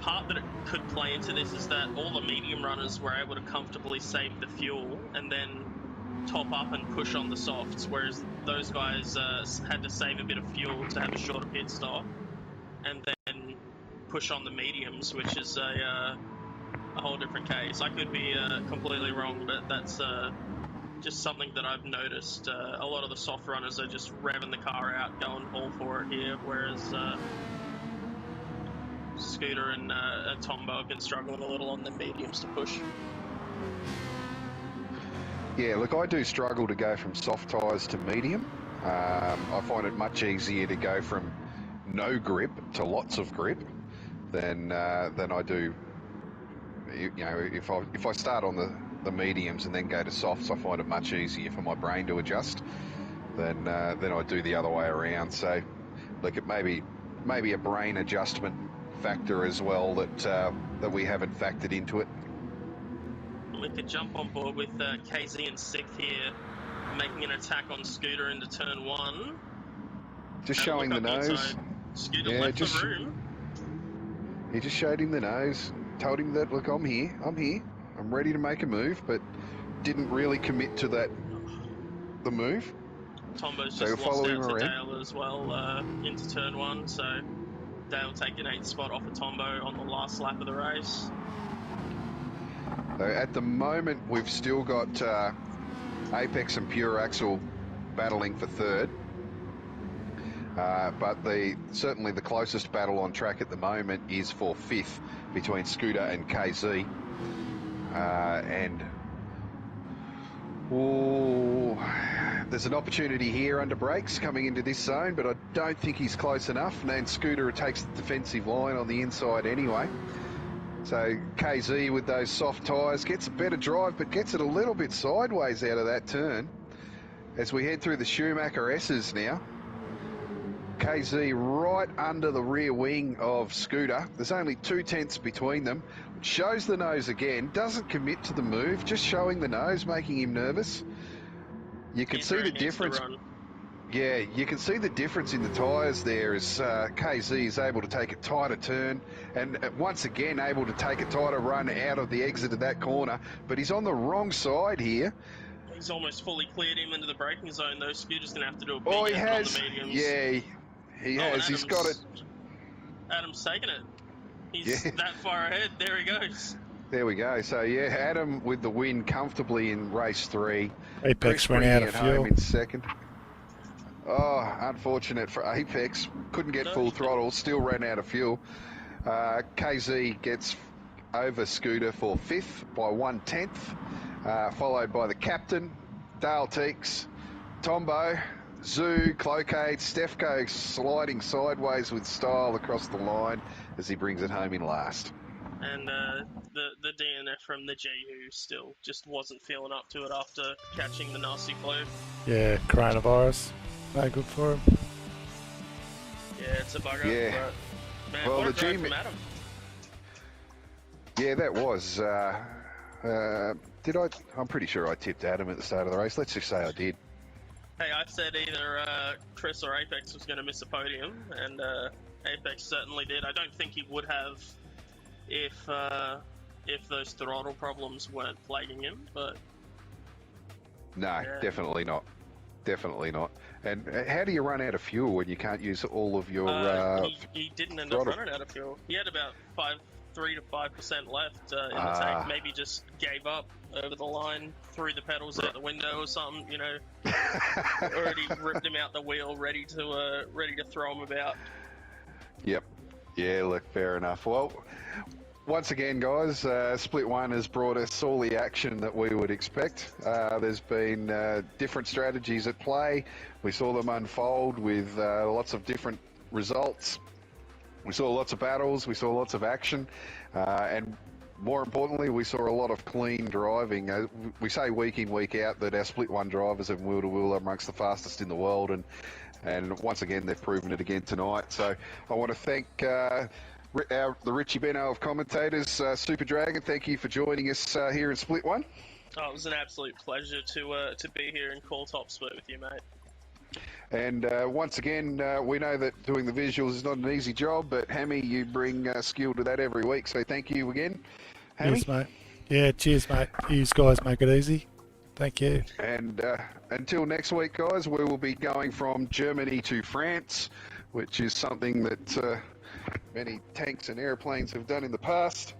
part that it could play into this is that all the medium runners were able to comfortably save the fuel and then top up and push on the softs, whereas those guys had to save a bit of fuel to have a shorter pit stop and then push on the mediums, which is a whole different case. I could be completely wrong, but that's just something that I've noticed. A lot of the soft runners are just revving the car out, going all for it here, whereas Scooter and Tombo have been struggling a little on the mediums to push. Yeah, look, I do struggle to go from soft tyres to medium. I find it much easier to go from no grip to lots of grip than I do. You know, if I start on the mediums and then go to softs, I find it much easier for my brain to adjust than I do the other way around. So, look, it may be a brain adjustment factor as well that we haven't factored into it. We could jump on board with KZ in 6th here, making an attack on Scooter into turn 1. Just showing the nose. Inside. Scooter left the room. He just showed him the nose, told him that, look, I'm here, I'm ready to make a move, but didn't really commit to the move. Tombo's just lost out to Dale as well into turn 1, so Dale taking 8th spot off of Tombo on the last lap of the race. So at the moment, we've still got Apex and Pure Axle battling for 3rd. But certainly the closest battle on track at the moment is for 5th between Scooter and KZ. There's an opportunity here under brakes coming into this zone, but I don't think he's close enough. And Scooter takes the defensive line on the inside anyway. So KZ with those soft tyres gets a better drive, but gets it a little bit sideways out of that turn. As we head through the Schumacher S's now. KZ right under the rear wing of Scooter. There's only 2 tenths between them. Shows the nose again. Doesn't commit to the move. Just showing the nose, making him nervous. You can see the difference. Yeah, you can see the difference in the tyres there as KZ is able to take a tighter turn and once again able to take a tighter run out of the exit of that corner. But he's on the wrong side here. He's almost fully cleared him into the braking zone though. Scooter's going to have to do a big effort on the mediums. Yeah, he has. He's got it. Adam's taking it. He's that far ahead. There he goes. There we go. So, yeah, Adam with the win comfortably in race 3. Apex ran out of fuel. Home in 2nd. Oh, unfortunate for Apex. Couldn't get full throttle. Still ran out of fuel. KZ gets over Scooter for 5th by 1/10, followed by the captain, Dale Teeks, Tombo, Zoo, Clocade, Stefko sliding sideways with style across the line as he brings it home in last. And the DNF from the G who still just wasn't feeling up to it after catching the nasty flu. Yeah, coronavirus. No good for him. Yeah, it's a bugger. Yeah. But, man, Well, what a the drive G- from Adam. Yeah, that was. Did I? I'm pretty sure I tipped Adam at the start of the race. Let's just say I did. Hey, I said either Chris or Apex was going to miss a podium, and Apex certainly did. I don't think he would have if those throttle problems weren't plaguing him, but... No, Yeah. definitely not. Definitely not. And how do you run out of fuel when you can't use all of your... he didn't end up throttle? running out of fuel. He had about 3 to 5% left in the tank. Maybe just gave up over the line, threw the pedals out the window or something. You know, already ripped him out the wheel, ready to throw him about. Yep. Yeah, look, fair enough. Well, once again, guys, Split 1 has brought us all the action that we would expect. There's been different strategies at play. We saw them unfold with lots of different results. We saw lots of battles, we saw lots of action, and more importantly, we saw a lot of clean driving. We say week in, week out that our Split 1 drivers and wheel-to-wheel are amongst the fastest in the world, and once again, they've proven it again tonight. So I want to thank the Richie Benno of commentators, Super Dragon. Thank you for joining us here in Split 1. Oh, it was an absolute pleasure to be here and call Top Split with you, mate. And once again, we know that doing the visuals is not an easy job, but Hammy, you bring skill to that every week, so thank you again, Hammy. Cheers, mate. Yeah, cheers, mate. You guys make it easy. Thank you. And until next week, guys, we will be going from Germany to France, which is something that many tanks and airplanes have done in the past.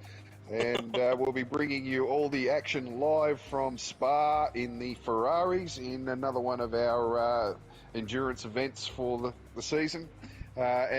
And we'll be bringing you all the action live from Spa in the Ferraris in another one of our endurance events for the season.